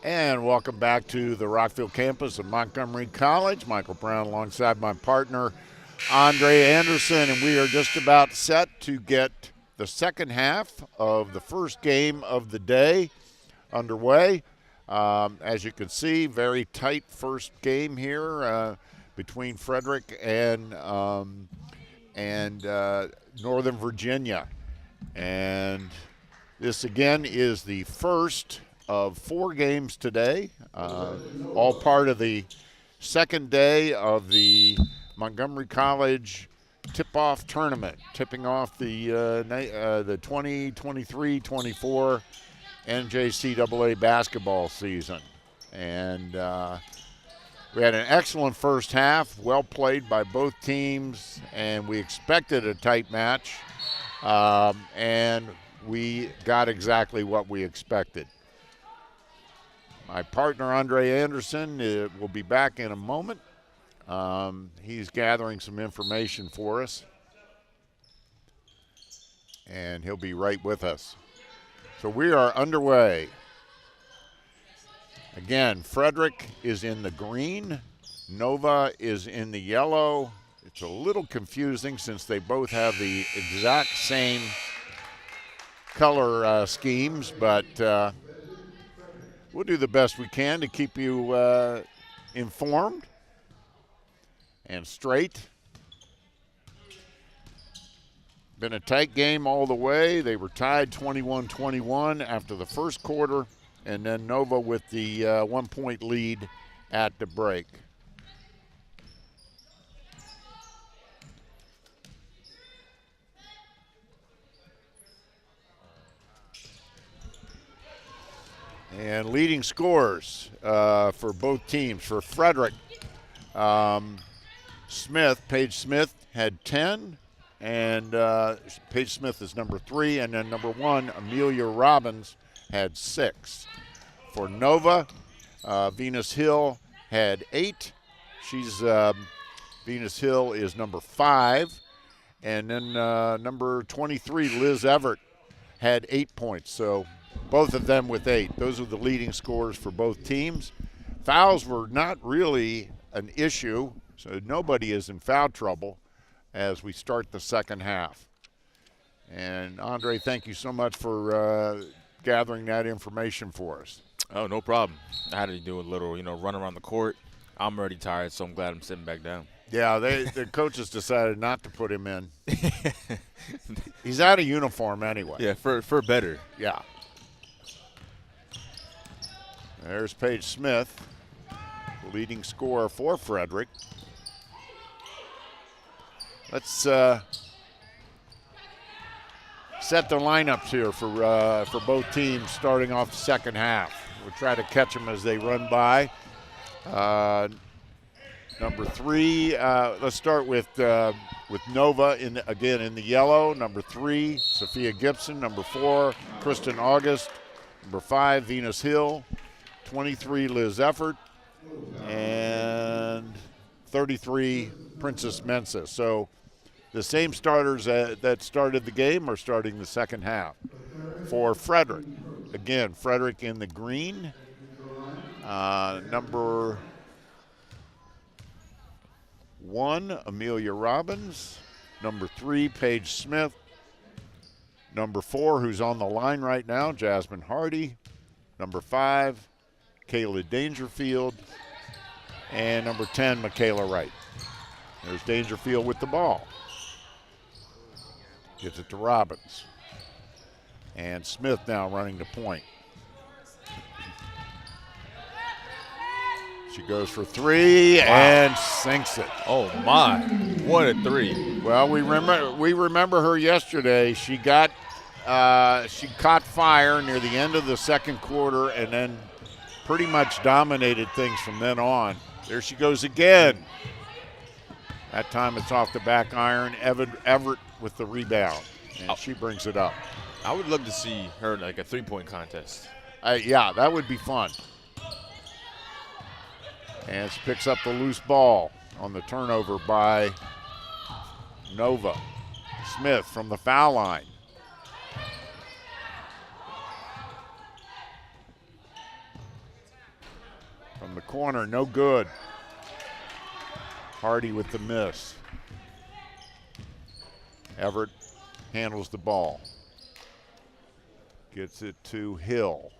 And welcome back to the Rockville campus of Montgomery College. Michael Brown alongside my partner, Andre Anderson, and we are just about set to get the second half of the first game of the day underway. As you can see, very tight first game here between Frederick and Northern Virginia. And this, again, is the first of 4 games today, all part of the second day of the Montgomery College tip-off tournament, tipping off the 2023-24 NJCAA basketball season. And we had an excellent first half, well played by both teams, and we expected a tight match, and we got exactly what we expected. My partner, Andre Anderson, will be back in a moment. He's gathering some information for us, and he'll be right with us. So we are underway. Again, Frederick is in the green. Nova is in the yellow. It's a little confusing since they both have the exact same color schemes, but we'll do the best we can to keep you informed and straight. Been a tight game all the way. They were tied 21-21 after the first quarter, and then Nova with the 1-point lead at the break. And leading scorers for both teams. For Frederick, Paige Smith had 10. and Paige Smith is number 3, and then number 1, Amelia Robbins, had 6. For Nova, Venus Hill had 8. Venus Hill is number 5, and then number 23, Liz Everett, had 8 points. So both of them with 8. Those are the leading scorers for both teams. Fouls were not really an issue, so nobody is in foul trouble as we start the second half. And Andre, thank you so much for gathering that information for us. Oh, no problem. I had to do a little, run around the court. I'm already tired, so I'm glad I'm sitting back down. Yeah, the coaches decided not to put him in. He's out of uniform anyway. Yeah, for better. Yeah. There's Paige Smith, the leading scorer for Frederick. Let's set the lineups here for both teams starting off the second half. We'll try to catch them as they run by. Number 3, let's start with Nova in the yellow. Number 3, Sophia Gibson. Number 4, Kristen August. Number 5, Venus Hill. 23, Liz Effort. And 33, Princess Mensa. So the same starters that started the game are starting the second half. For Frederick, again, Frederick in the green. Number 1, Amelia Robbins. Number 3, Paige Smith. Number 4, who's on the line right now, Jasmine Hardy. Number 5, Kayla Dangerfield. And number 10, Michaela Wright. There's Dangerfield with the ball. Gives it to Robbins. And Smith now running the point. She goes for 3 and sinks it. Oh my! What a 3! Well, we remember her yesterday. She caught fire near the end of the second quarter, and then pretty much dominated things from then on. There she goes again. That time it's off the back iron. Everett with the rebound, and she brings it up. I would love to see her like a 3-point contest. Yeah, that would be fun. And she picks up the loose ball on the turnover by Nova. Smith from the foul line. From the corner, no good. Hardy with the miss. Everett handles the ball. Gets it to Hill.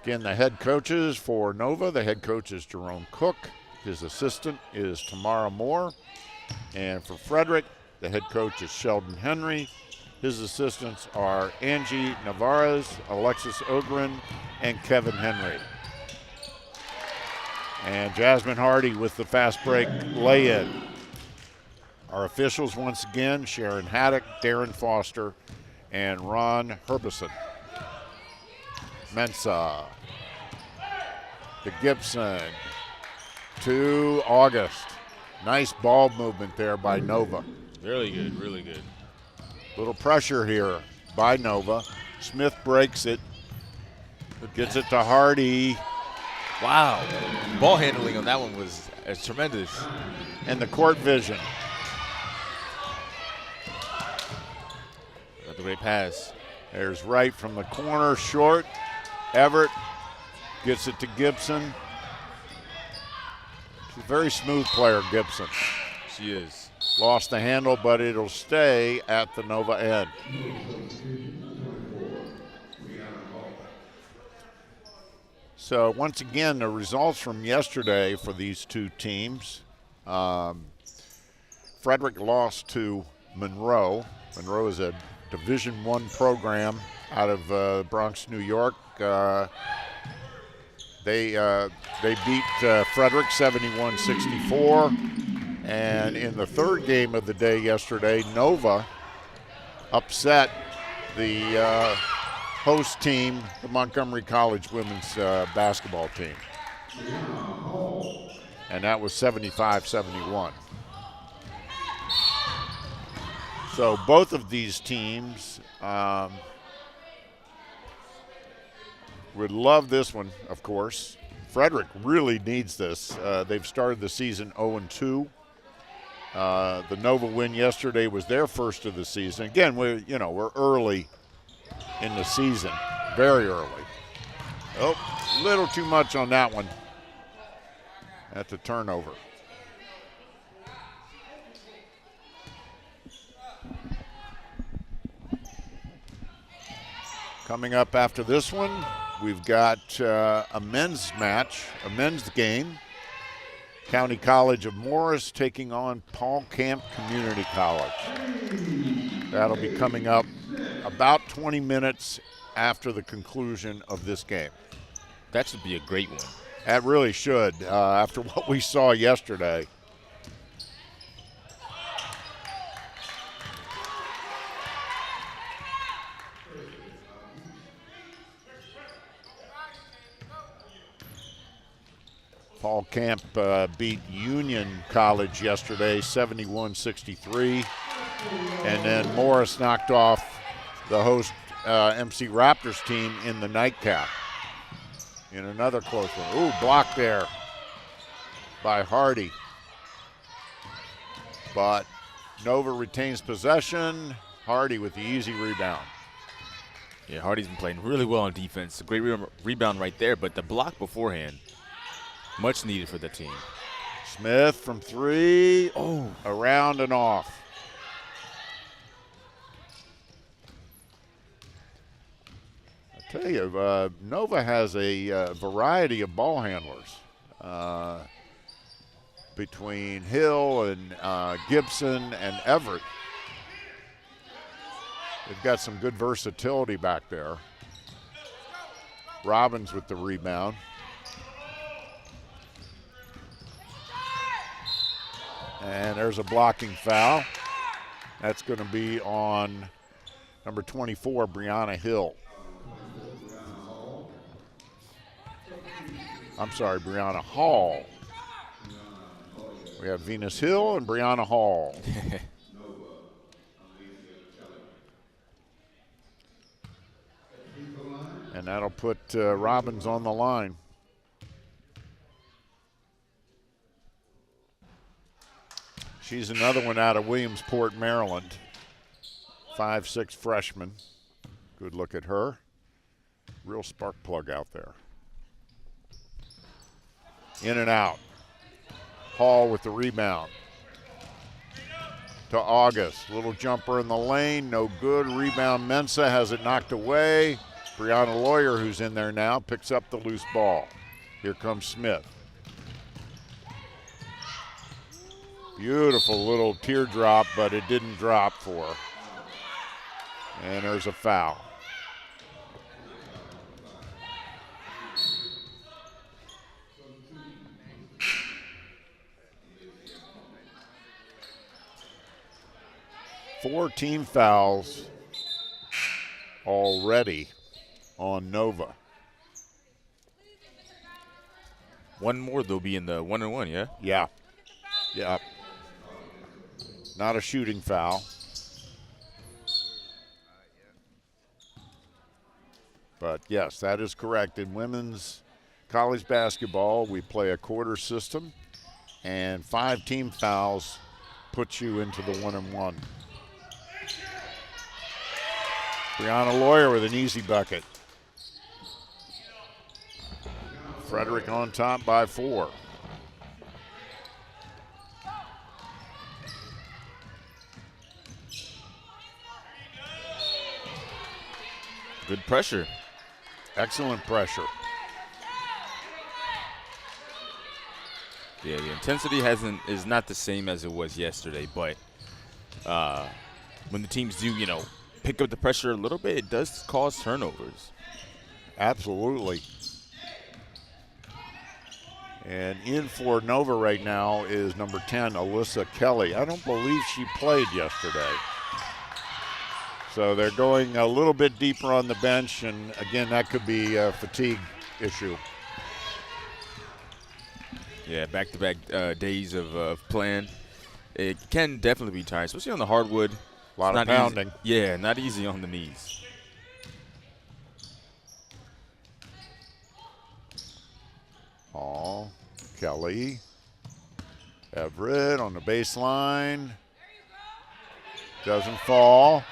Again, the head coaches for Nova. The head coach is Jerome Cook. His assistant is Tamara Moore. And for Frederick, the head coach is Sheldon Henry. His assistants are Angie Navarez, Alexis Ogren, and Kevin Henry. And Jasmine Hardy with the fast break lay-in. Our officials once again, Sharon Haddock, Darren Foster, and Ron Herbison. Mensa to Gibson to August. Nice ball movement there by Nova. Really good, really good. Little pressure here by Nova. Smith breaks it. Gets it to Hardy. Wow. Ball handling on that one was tremendous. And the court vision. That's a great pass. There's Wright from the corner, short. Everett gets it to Gibson. She's a very smooth player, Gibson. She is. Lost the handle, but it'll stay at the Nova end. So once again, the results from yesterday for these two teams. Frederick lost to Monroe. Monroe is a Division I program out of Bronx, New York. They beat Frederick 71-64. And in the third game of the day yesterday, Nova upset the host team, the Montgomery College women's basketball team. and that was 75-71. So both of these teams would love this one, of course. Frederick really needs this. They've started the season 0-2. The Nova win yesterday was their first of the season. Again, we're early in the season, very early. Oh, a little too much on that one. That's a turnover. Coming up after this one, we've got a men's match, a men's game. County College of Morris taking on Paul Camp Community College. That'll be coming up about 20 minutes after the conclusion of this game. That should be a great one. That really should, after what we saw yesterday. Paul Camp beat Union College yesterday, 71-63. And then Morris knocked off the host MC Raptors team in the nightcap in another close one. Ooh, blocked there by Hardy. But Nova retains possession. Hardy with the easy rebound. Yeah, Hardy's been playing really well on defense. A great rebound right there, but the block beforehand, much needed for the team. Smith from three. Oh, around and off. I tell you, Nova has a variety of ball handlers between Hill and Gibson and Everett. They've got some good versatility back there. Robbins with the rebound. And there's a blocking foul. That's going to be on number 24, Brianna Hill. I'm sorry, Brianna Hall. We have Venus Hill and Brianna Hall. And that'll put Robbins on the line. She's another one out of Williamsport, Maryland. 5'6" freshman. Good look at her. Real spark plug out there. In and out. Hall with the rebound. To August. Little jumper in the lane. No good. Rebound. Mensah has it knocked away. Brianna Lawyer, who's in there now, picks up the loose ball. Here comes Smith. Beautiful little teardrop, but it didn't drop for her. And there's a foul. Four team fouls already on Nova. One more, they'll be in the 1-1, yeah? Yeah. Yeah. Not a shooting foul. But yes, that is correct. In women's college basketball, we play a quarter system, and 5 team fouls puts you into the 1-1. Brianna Lawyer with an easy bucket. Frederick on top by 4. Good pressure. Excellent pressure. Yeah, the intensity is not the same as it was yesterday, but when the teams do, pick up the pressure a little bit, it does cause turnovers. Absolutely. And in for Nova right now is number 10, Alyssa Kelly. I don't believe she played yesterday. So they're going a little bit deeper on the bench, and again, that could be a fatigue issue. Yeah, back-to-back days of playing. It can definitely be tiring, especially on the hardwood. A lot of pounding. Yeah, not easy on the knees. Hall, Kelly, Everett on the baseline. Doesn't fall.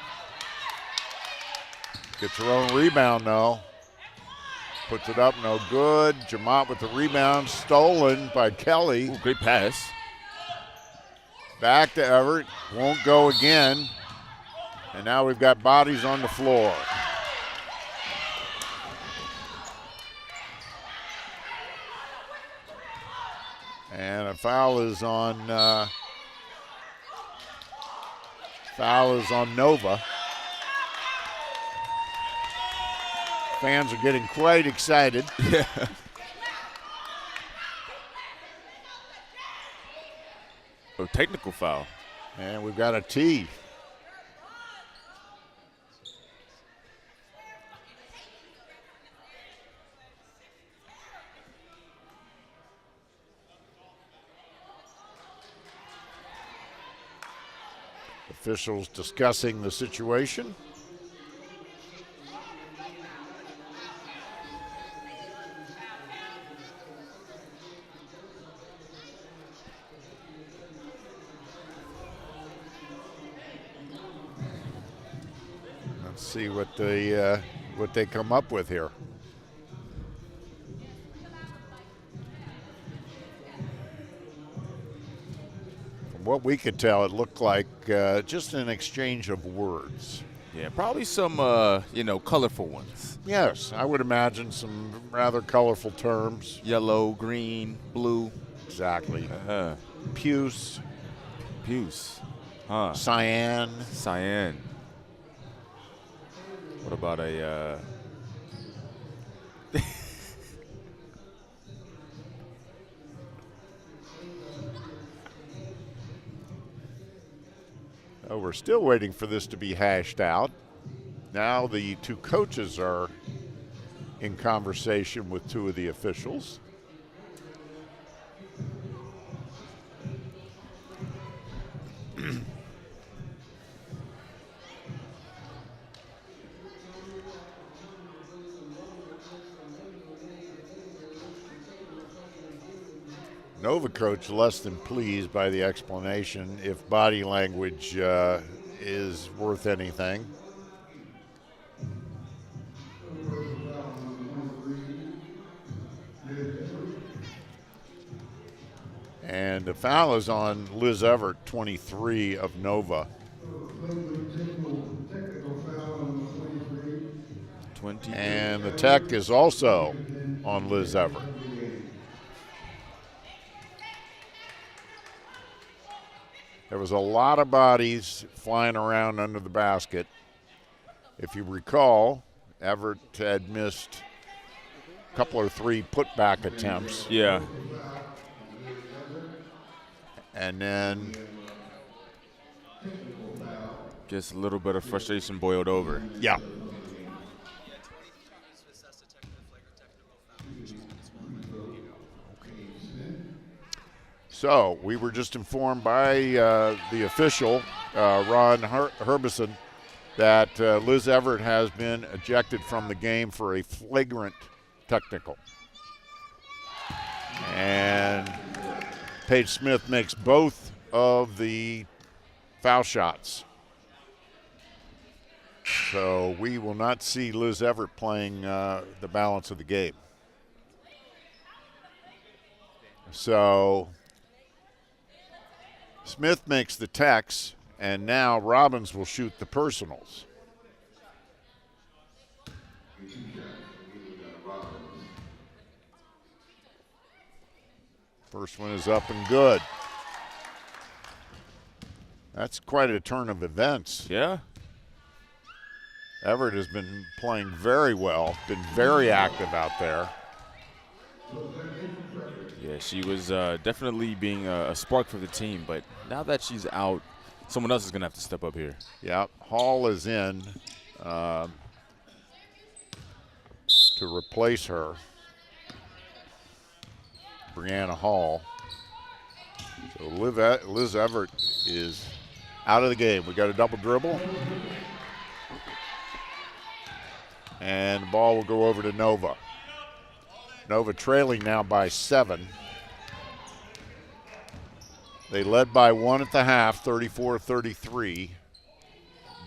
Gets her own rebound, though. Puts it up, no good. Jamont with the rebound, stolen by Kelly. Ooh, great pass. Back to Everett, won't go again. And now we've got bodies on the floor. And a foul is on Nova. Fans are getting quite excited. Yeah. A technical foul. And we've got a tee. Officials discussing the situation. Let's see what they come up with here. From what we could tell, it looked like just an exchange of words. Yeah, probably some, colorful ones. Yes, I would imagine some rather colorful terms. Yellow, green, blue. Exactly. Uh-huh. Puce. Puce. Huh. Cyan. Cyan. What about a Oh, we're still waiting for this to be hashed out. Now the two coaches are in conversation with two of the officials. Nova coach less than pleased by the explanation, if body language is worth anything. And the foul is on Liz Everett, 23 of Nova. 20. And the tech is also on Liz Everett. There was a lot of bodies flying around under the basket. If you recall, Everett had missed a couple or three putback attempts. Yeah. And then just a little bit of frustration boiled over. Yeah. So we were just informed by the official, Ron Herbison, that Liz Everett has been ejected from the game for a flagrant technical. And Paige Smith makes both of the foul shots. So we will not see Liz Everett playing the balance of the game. So Smith makes the techs, and now Robbins will shoot the personals. First one is up and good. That's quite a turn of events. Yeah. Everett has been playing very well, been very active out there. Yeah, she was definitely being a spark for the team, but now that she's out, someone else is going to have to step up here. Yeah, Hall is in to replace her. Brianna Hall. So Liz Everett is out of the game. We got a double dribble. And the ball will go over to Nova. Nova trailing now by 7. They led by 1 at the half, 34-33.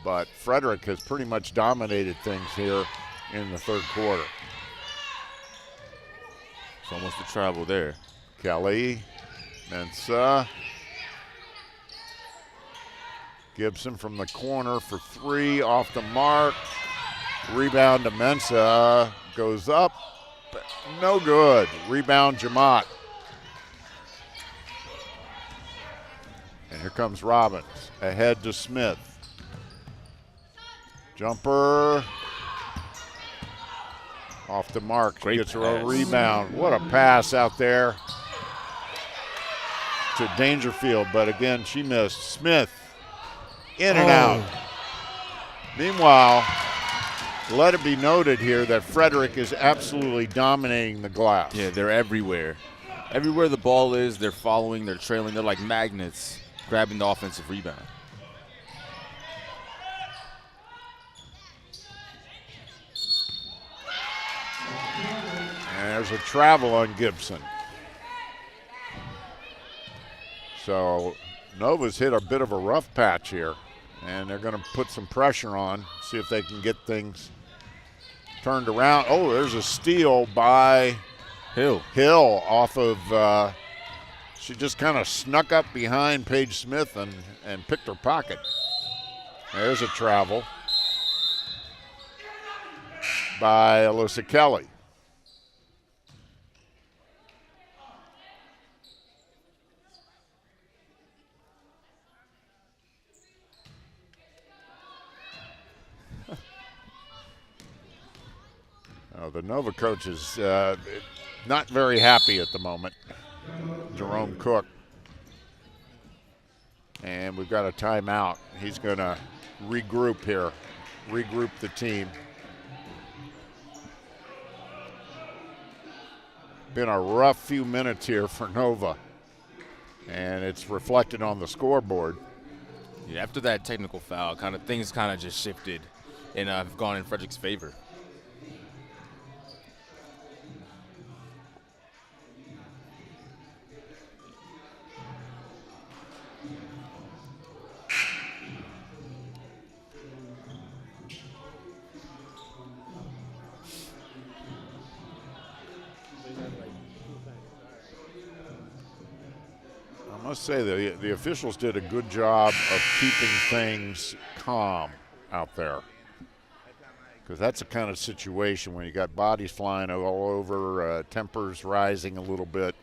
But Frederick has pretty much dominated things here in the third quarter. It's almost a travel there. Kelly, Mensa. Gibson from the corner for 3, off the mark. Rebound to Mensa, goes up, no good. Rebound Jamat. And here comes Robbins, ahead to Smith. Jumper, off the mark. She gets her own rebound. What a pass out there to Dangerfield, but again, she missed. Smith, in and out. Meanwhile, let it be noted here that Frederick is absolutely dominating the glass. Yeah, they're everywhere. Everywhere the ball is, they're following, they're trailing. They're like magnets grabbing the offensive rebound. And there's a travel on Gibson. So Nova's hit a bit of a rough patch here, and they're going to put some pressure on, see if they can get things turned around. Oh, there's a steal by Hill off of, she just kind of snuck up behind Paige Smith and picked her pocket. There's a travel by Alyssa Kelly. The Nova coach is not very happy at the moment, Jerome Cook. And we've got a timeout. He's going to regroup here, regroup the team. Been a rough few minutes here for Nova, and it's reflected on the scoreboard. Yeah, after that technical foul, things just shifted and have gone in Frederick's favor. I must say the officials did a good job of keeping things calm out there, because that's the kind of situation when you got bodies flying all over, tempers rising a little bit,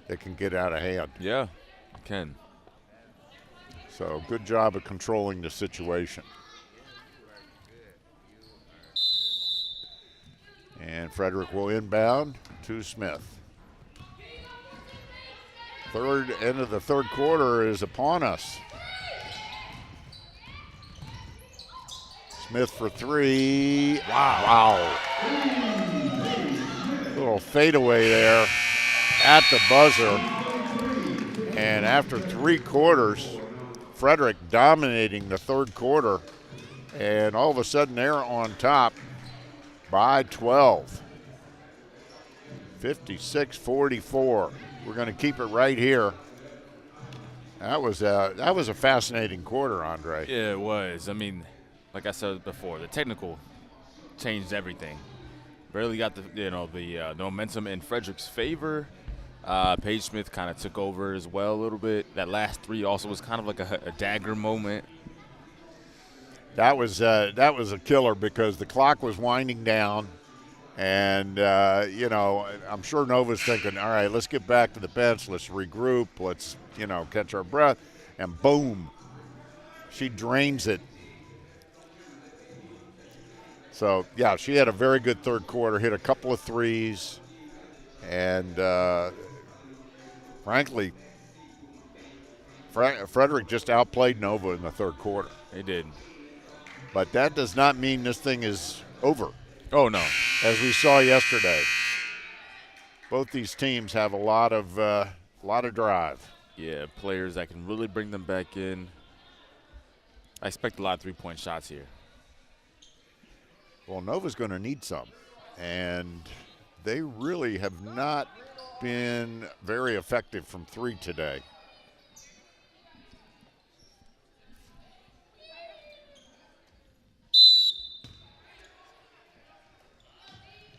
that can get out of hand. Yeah, it can. So good job of controlling the situation. And Frederick will inbound to Smith. End of the third quarter is upon us. Smith for 3. Wow. Little fadeaway there at the buzzer. And after 3 quarters, Frederick dominating the third quarter. And all of a sudden they're on top by 12. 56-44. We're going to keep it right here. That was a fascinating quarter, Andre. Yeah, it was. I mean, like I said before, the technical changed everything. Barely got the momentum in Frederick's favor. Paige Smith kind of took over as well a little bit. That last 3 also was kind of like a dagger moment. That was a killer because the clock was winding down. And, I'm sure Nova's thinking, all right, let's get back to the bench. Let's regroup. Let's, catch our breath. And boom, she drains it. So, yeah, she had a very good third quarter, hit a couple of threes. And, frankly, Frederick just outplayed Nova in the third quarter. They did. But that does not mean this thing is over. Oh, no. As we saw yesterday. Both these teams have a lot of drive. Yeah, players that can really bring them back in. I expect a lot of three-point shots here. Well, Nova's going to need some, and they really have not been very effective from three today.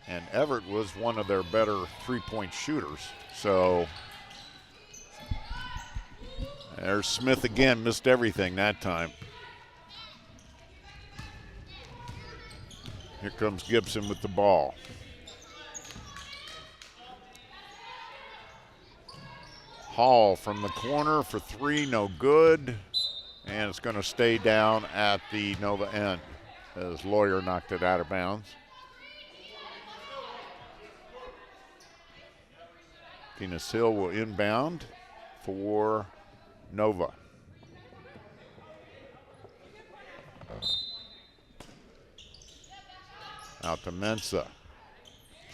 And Everett was one of their better three-point shooters. So there's Smith again, missed everything that time. Here comes Gibson with the ball. Hall from the corner for three, no good. And it's going to stay down at the Nova end as Lawyer knocked it out of bounds. Venus Hill will inbound for Nova. Out to Mensah.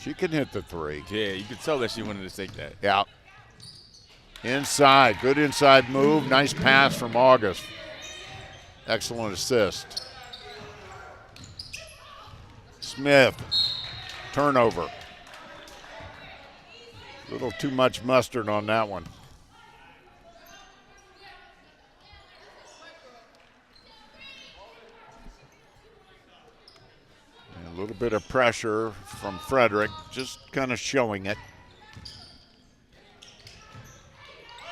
She can hit the three. Yeah, you could tell that she wanted to take that. Yeah. Inside, good inside move. Nice pass from August. Excellent assist. Smith, turnover. A little too much mustard on that one. And a little bit of pressure from Frederick, just kind of showing it.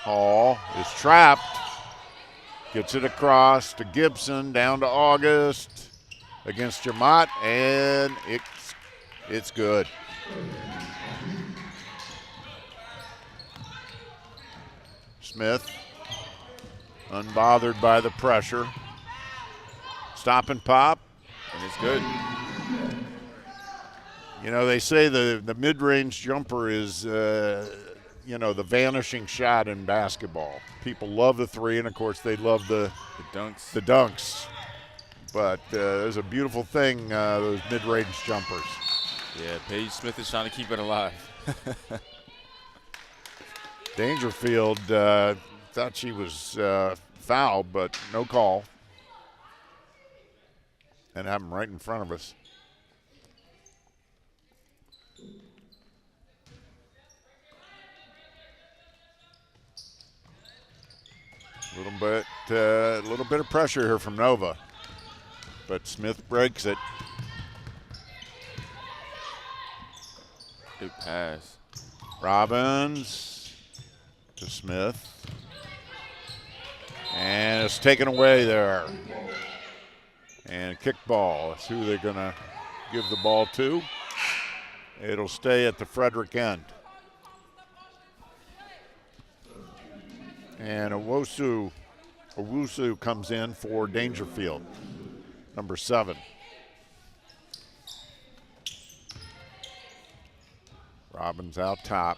Hall is trapped. Gets it across to Gibson, down to August against Jamot, and it's good. Smith, unbothered by the pressure. Stop and pop. And it's good. You know, they say the mid-range jumper is, you know, the vanishing shot in basketball. People love the three, and, of course, they love the dunks. But there's a beautiful thing, those mid-range jumpers. Yeah, Paige Smith is trying to keep it alive. Dangerfield thought she was fouled, but no call. And happened right in front of us. A little bit of pressure here from Nova, but Smith breaks it. Good pass. Robbins to Smith. And it's taken away there. And kickball. That's who they're going to give the ball to. It'll stay at the Frederick end. And Owusu comes in for Dangerfield, number 7. Robbins out top.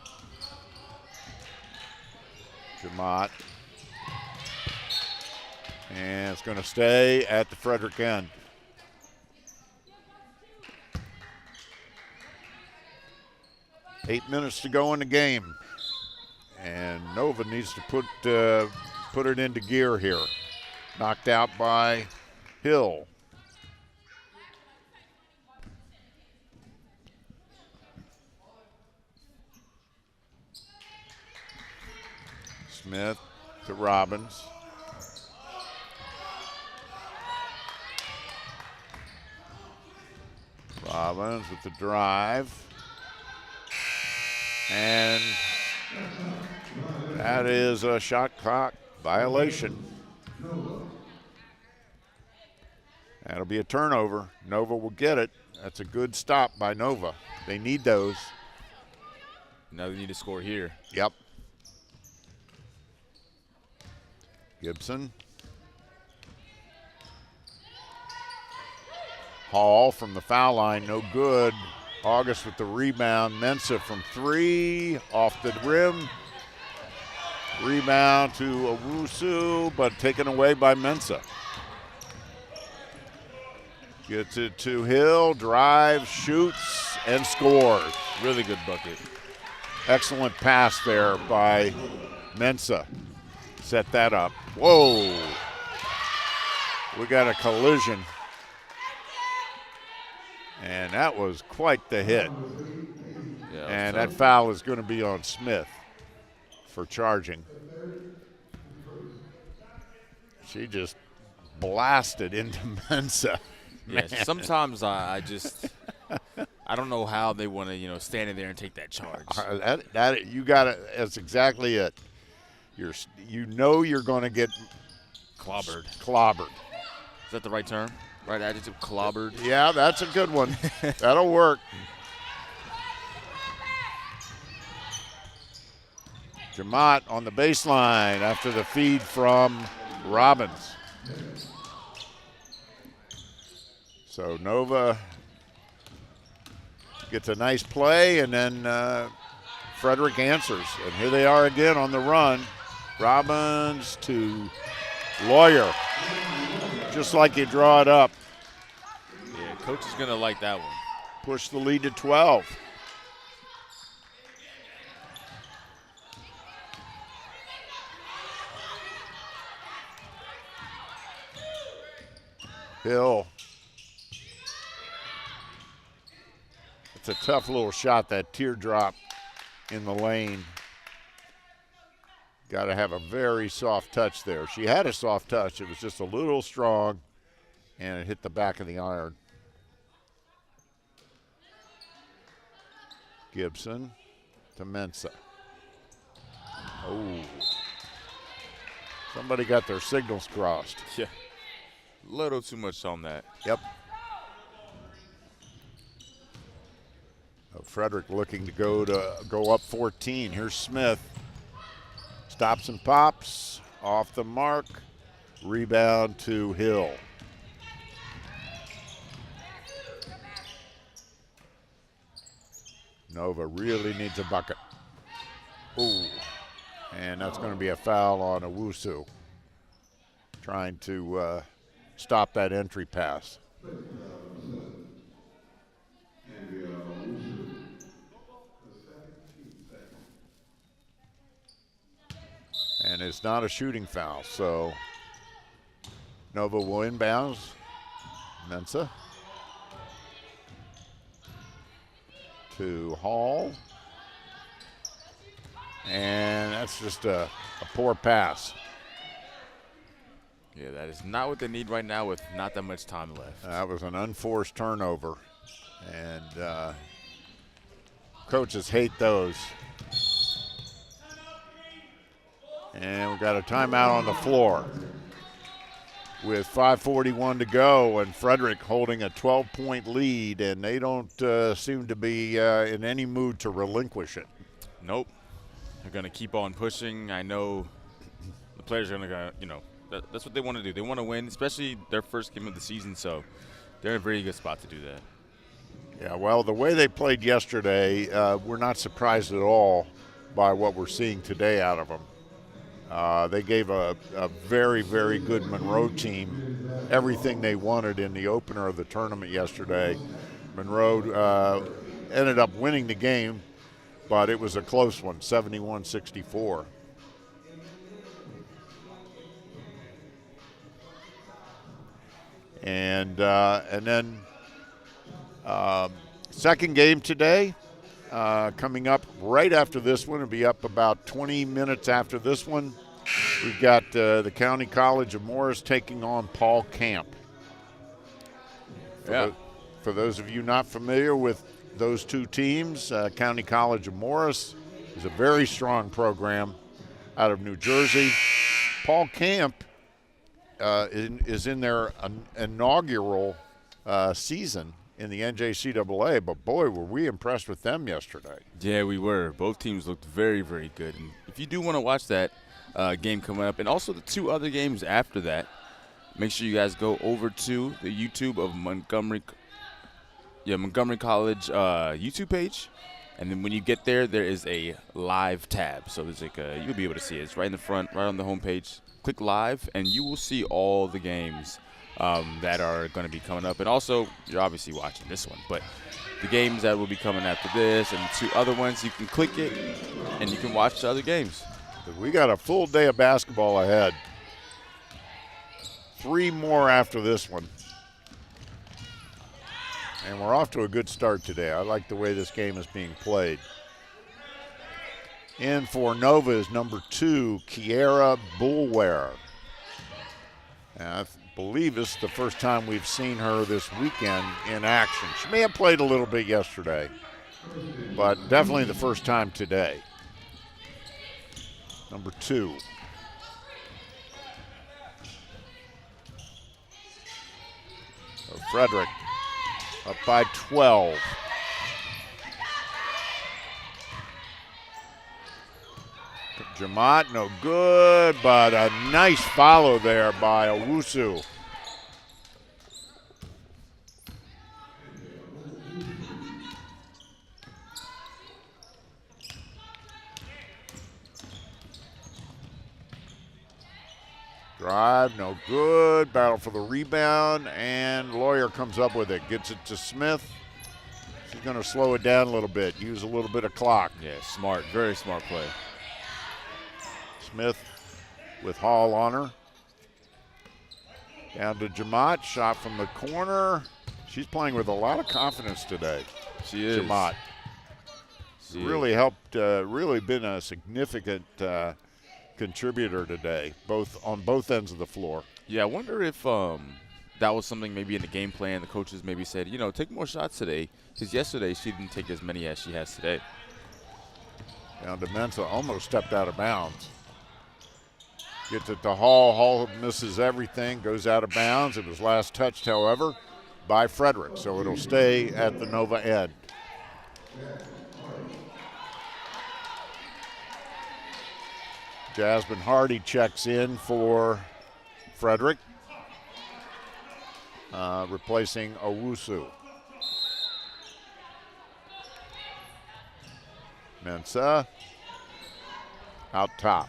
Jamot. And it's going to stay at the Frederick end. Eight minutes to go in the game. And Nova needs to put it into gear here. Knocked out by Hill. Smith to Robbins. Robbins with the drive. And that is a shot clock violation. That'll be a turnover. Nova will get it. That's a good stop by Nova. They need those. Now they need to score here. Yep. Gibson. Hall from the foul line, no good. August with the rebound. Mensah from 3, off the rim. Rebound to Owusu, but taken away by Mensah. Gets it to Hill, drives, shoots, and scores. Really good bucket. Excellent pass there by Mensa. Set that up. Whoa. We got a collision. And that was quite the hit. Yeah, and that foul is going to be on Smith for charging. She just blasted into Mensa. Yeah, sometimes I just I don't know how they want to stand in there and take that charge. You got it. That's exactly it. You're going to get Clobbered. Is that the right term? Right adjective? Clobbered. Yeah, that's a good one. That'll work. Jamot on the baseline after the feed from Robbins. So Nova gets a nice play, and then Frederick answers. And here they are again on the run. Robbins to Lawyer. Just like you draw it up. Yeah, coach is going to like that one. Push the lead to 12. Hill. It's a tough little shot, that teardrop in the lane. Got to have a very soft touch there. She had a soft touch. It was just a little strong, and it hit the back of the iron. Gibson to Mensa. Oh. Somebody got their signals crossed. Yeah. A little too much on that. Yep. Frederick looking to go up 14. Here's Smith. Stops and pops. Off the mark. Rebound to Hill. Nova really needs a bucket. Ooh. And that's going to be a foul on Owusu. Trying to stop that entry pass. And it's not a shooting foul, so Nova will inbounds. Mensa to Hall. And that's just a poor pass. Yeah, that is not what they need right now with not that much time left. That was an unforced turnover. And coaches hate those. And we've got a timeout on the floor with 5:41 to go, and Frederick holding a 12-point lead, and they don't seem to be in any mood to relinquish it. Nope. They're going to keep on pushing. I know the players are going to, that's what they want to do. They want to win, especially their first game of the season, so they're in a very good spot to do that. Yeah, well, the way they played yesterday, we're not surprised at all by what we're seeing today out of them. They gave a very, very good Monroe team everything they wanted in the opener of the tournament yesterday. Monroe ended up winning the game, but it was a close one, 71-64. And then second game today. Coming up right after this one, it'll be up about 20 minutes after this one. We've got the County College of Morris taking on Paul Camp. For those of you not familiar with those two teams, County College of Morris is a very strong program out of New Jersey. Paul Camp is in their inaugural season in the NJCAA, but boy, were we impressed with them yesterday. Yeah, we were. Both teams looked very, very good. And if you do want to watch that game coming up, and also the two other games after that, make sure you guys go over to the YouTube of Montgomery College YouTube page. And then when you get there, there is a live tab. So there's you'll be able to see it. It's right in the front, right on the homepage. Click live, and you will see all the games that are going to be coming up. And also, you're obviously watching this one, but the games that will be coming after this and 2 other ones, you can click it and you can watch the other games. We got a full day of basketball ahead. 3 more after this one. And we're off to a good start today. I like the way this game is being played. In for Nova is number 2, Kiera Bulware. And I believe this is the first time we've seen her this weekend in action. She may have played a little bit yesterday, but definitely the first time today. Number 2. So Frederick up by 12. Jamat, no good, but a nice follow there by Owusu. Drive, no good. Battle for the rebound, and Lawyer comes up with it. Gets it to Smith. She's going to slow it down a little bit, use a little bit of clock. Yeah, smart, very smart play. Smith with Hall on her. Down to Jamat, shot from the corner. She's playing with a lot of confidence today. She is. Jamat. She really helped, really been a significant contributor today, on both ends of the floor. Yeah, I wonder if that was something maybe in the game plan. The coaches maybe said, take more shots today, because yesterday she didn't take as many as she has today. Down to Mensa, almost stepped out of bounds. Gets it to Hall. Hall misses everything, goes out of bounds. It was last touched, however, by Frederick, so it'll stay at the Nova end. Jasmine Hardy checks in for Frederick, replacing Owusu. Mensa out top.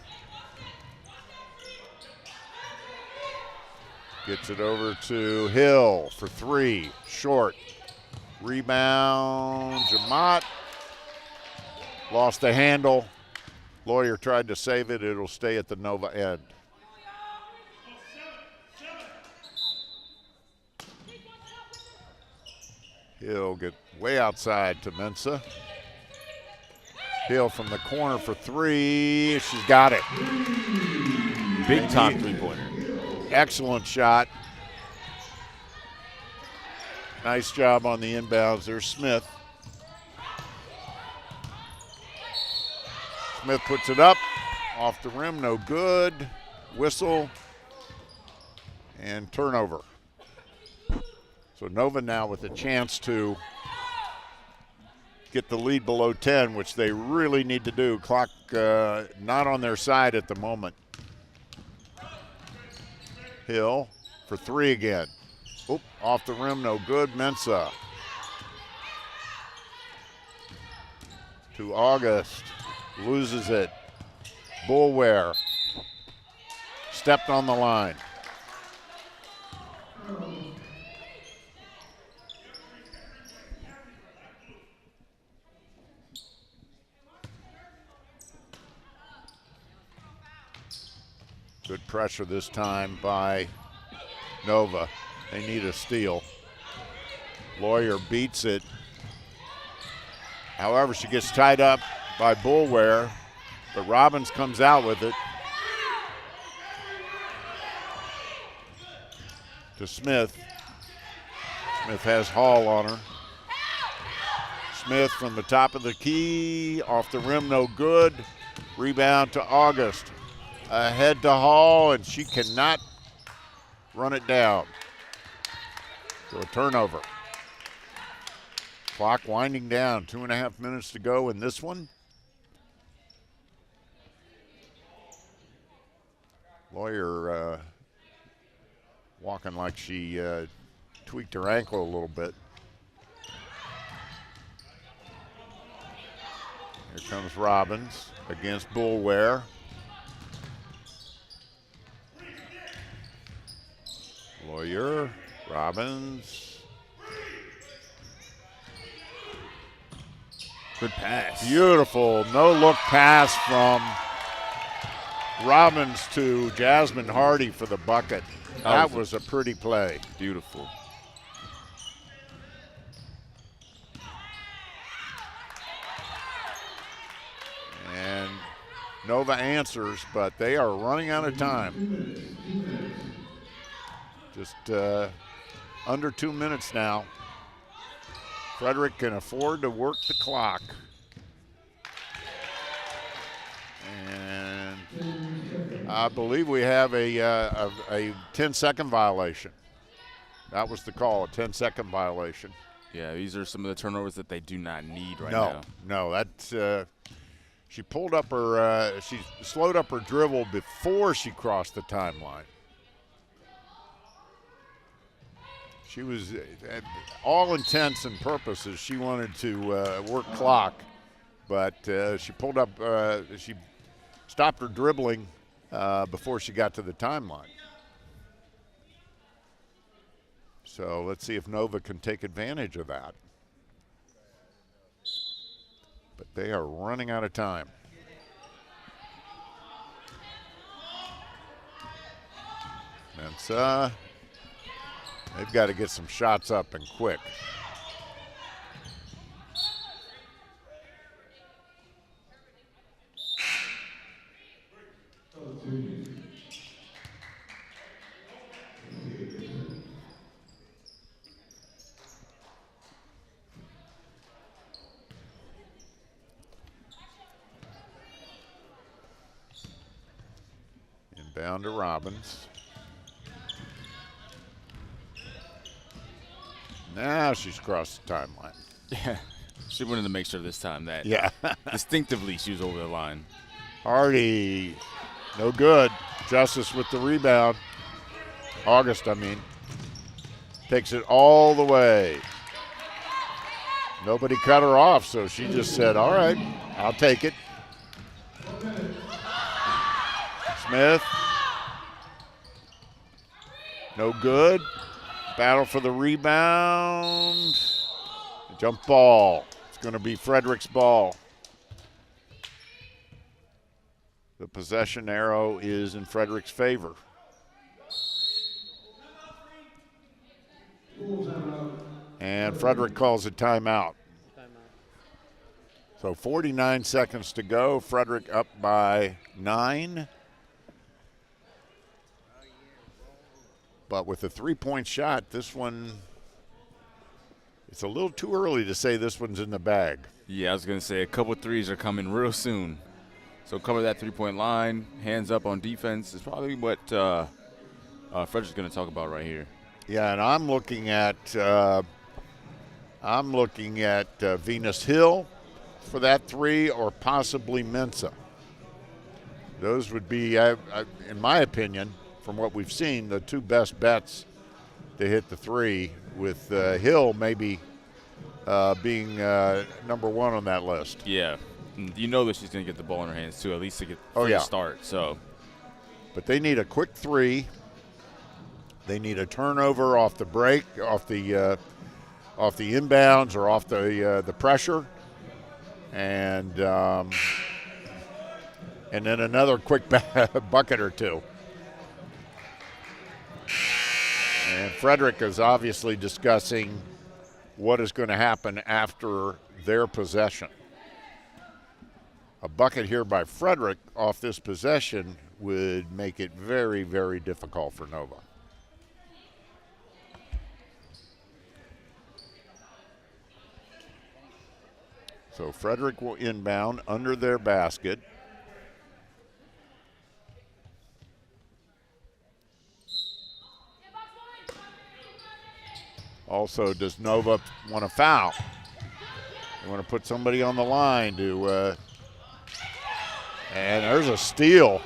Gets it over to Hill for 3, short. Rebound, Jamat. Lost the handle. Lawyer tried to save it. It'll stay at the Nova end. Hill get way outside to Mensa. Hill from the corner for 3. She's got it. Big time 3-pointer. Excellent shot. Nice job on the inbounds. There's Smith. Smith puts it up. Off the rim, no good. Whistle. And turnover. So Nova now with a chance to get the lead below 10, which they really need to do. Clock not on their side at the moment. Hill for 3 again. Oop, off the rim, no good. Mensa. To August. Loses it. Bulware. Stepped on the line. Good pressure this time by Nova. They need a steal. Lawyer beats it. However, she gets tied up by Bulware, but Robbins comes out with it. To Smith. Smith has Hall on her. Smith from the top of the key, off the rim, no good. Rebound to August. Ahead to Hall, and she cannot run it down. So a turnover. Clock winding down, 2.5 minutes to go in this one. Lawyer walking like she tweaked her ankle a little bit. Here comes Robbins against Bulware. Moyer, Robbins. Good pass. Beautiful no-look pass from Robbins to Jasmine Hardy for the bucket. That was a pretty play. Beautiful. And Nova answers, but they are running out of time. Just under 2 minutes now. Frederick can afford to work the clock. And I believe we have a 10-second violation. That was the call, a 10-second violation. Yeah, these are some of the turnovers that they do not need right now. No, that's she pulled up her, she slowed up her dribble before she crossed the timeline. She was, all intents and purposes, she wanted to work clock, but she pulled up, she stopped her dribbling before she got to the timeline. So let's see if Nova can take advantage of that. But they are running out of time. Mensa. They've got to get some shots up and quick. Inbound to Robbins. Now she's crossed the timeline. Yeah, she wanted to make sure this time that distinctively she was over the line. Hardy, no good. Justice with the rebound. August, I mean. Takes it all the way. Nobody cut her off, so she just said, all right, I'll take it. Smith. No good. Battle for the rebound. Jump ball. It's going to be Frederick's ball. The possession arrow is in Frederick's favor. And Frederick calls a timeout. So 49 seconds to go. Frederick up by 9. But with a three-point shot, this one, it's a little too early to say this one's in the bag. Yeah, I was going to say a couple threes are coming real soon. So cover that three-point line, hands up on defense is probably what Frederick's going to talk about right here. Yeah, and I'm looking at Venus Hill for that three, or possibly Mensa. Those would be, in my opinion, from what we've seen, the two best bets to hit the three, with Hill maybe being number one on that list. Yeah, you know that she's going to get the ball in her hands too, at least to get a start. So, but they need a quick three. They need a turnover off the break, off the inbounds, or off the pressure, and then another quick bucket or two. And Frederick is obviously discussing what is going to happen after their possession. A bucket here by Frederick off this possession would make it very, very difficult for Nova. So Frederick will inbound under their basket. Also, does Nova want to foul? They want to put somebody on the line to, and there's a steal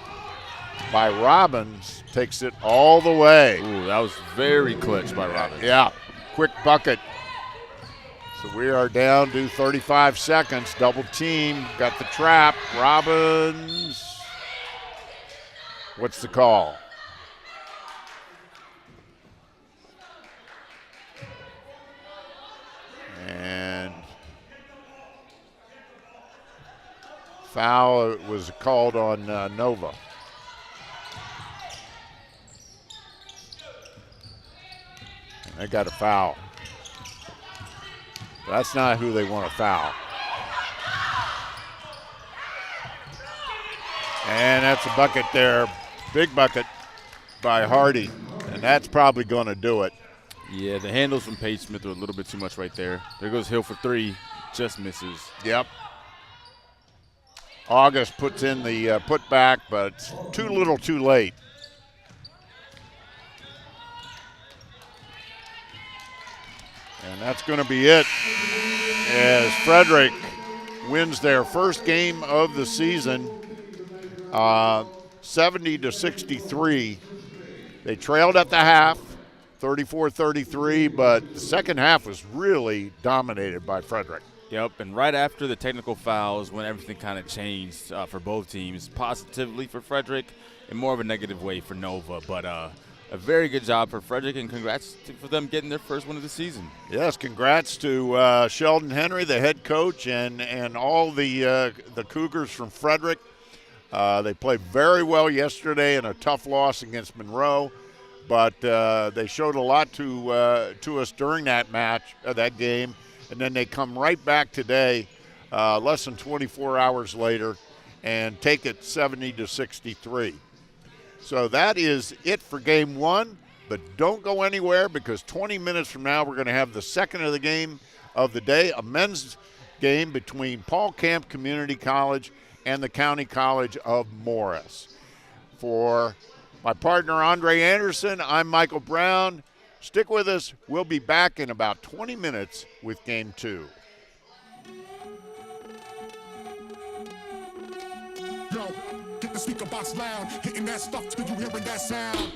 by Robbins. Takes it all the way. Ooh, that was very clutch by Robbins. Yeah, quick bucket. So we are down to 35 seconds. Double team, got the trap. Robbins. What's the call? Foul was called on Nova. And they got a foul. That's not who they want to foul. And that's a bucket there, big bucket by Hardy, and that's probably going to do it. Yeah, the handles from Paige Smith are a little bit too much right there. There goes Hill for three, just misses. Yep. August puts in the putback, but it's too little too late. And that's going to be it as Frederick wins their first game of the season, 70-63. They trailed at the half, 34-33, but the second half was really dominated by Frederick. Yep, and right after the technical fouls, when everything kind of changed for both teams, positively for Frederick and more of a negative way for Nova. But a very good job for Frederick, and congrats for them getting their first win of the season. Yes, congrats to Sheldon Henry, the head coach, and all the Cougars from Frederick. They played very well yesterday in a tough loss against Monroe, but they showed a lot to us during that match, that game. And then they come right back today, less than 24 hours later, and take it 70-63. So that is it for game one, but don't go anywhere because 20 minutes from now we're going to have the second of the game of the day, a men's game between Paul Camp Community College and the County College of Morris. For my partner Andre Anderson, I'm Michael Brown. Stick with us. We'll be back in about 20 minutes with game two. Yo, get the speaker box loud, hitting that stuff till you hearing that sound.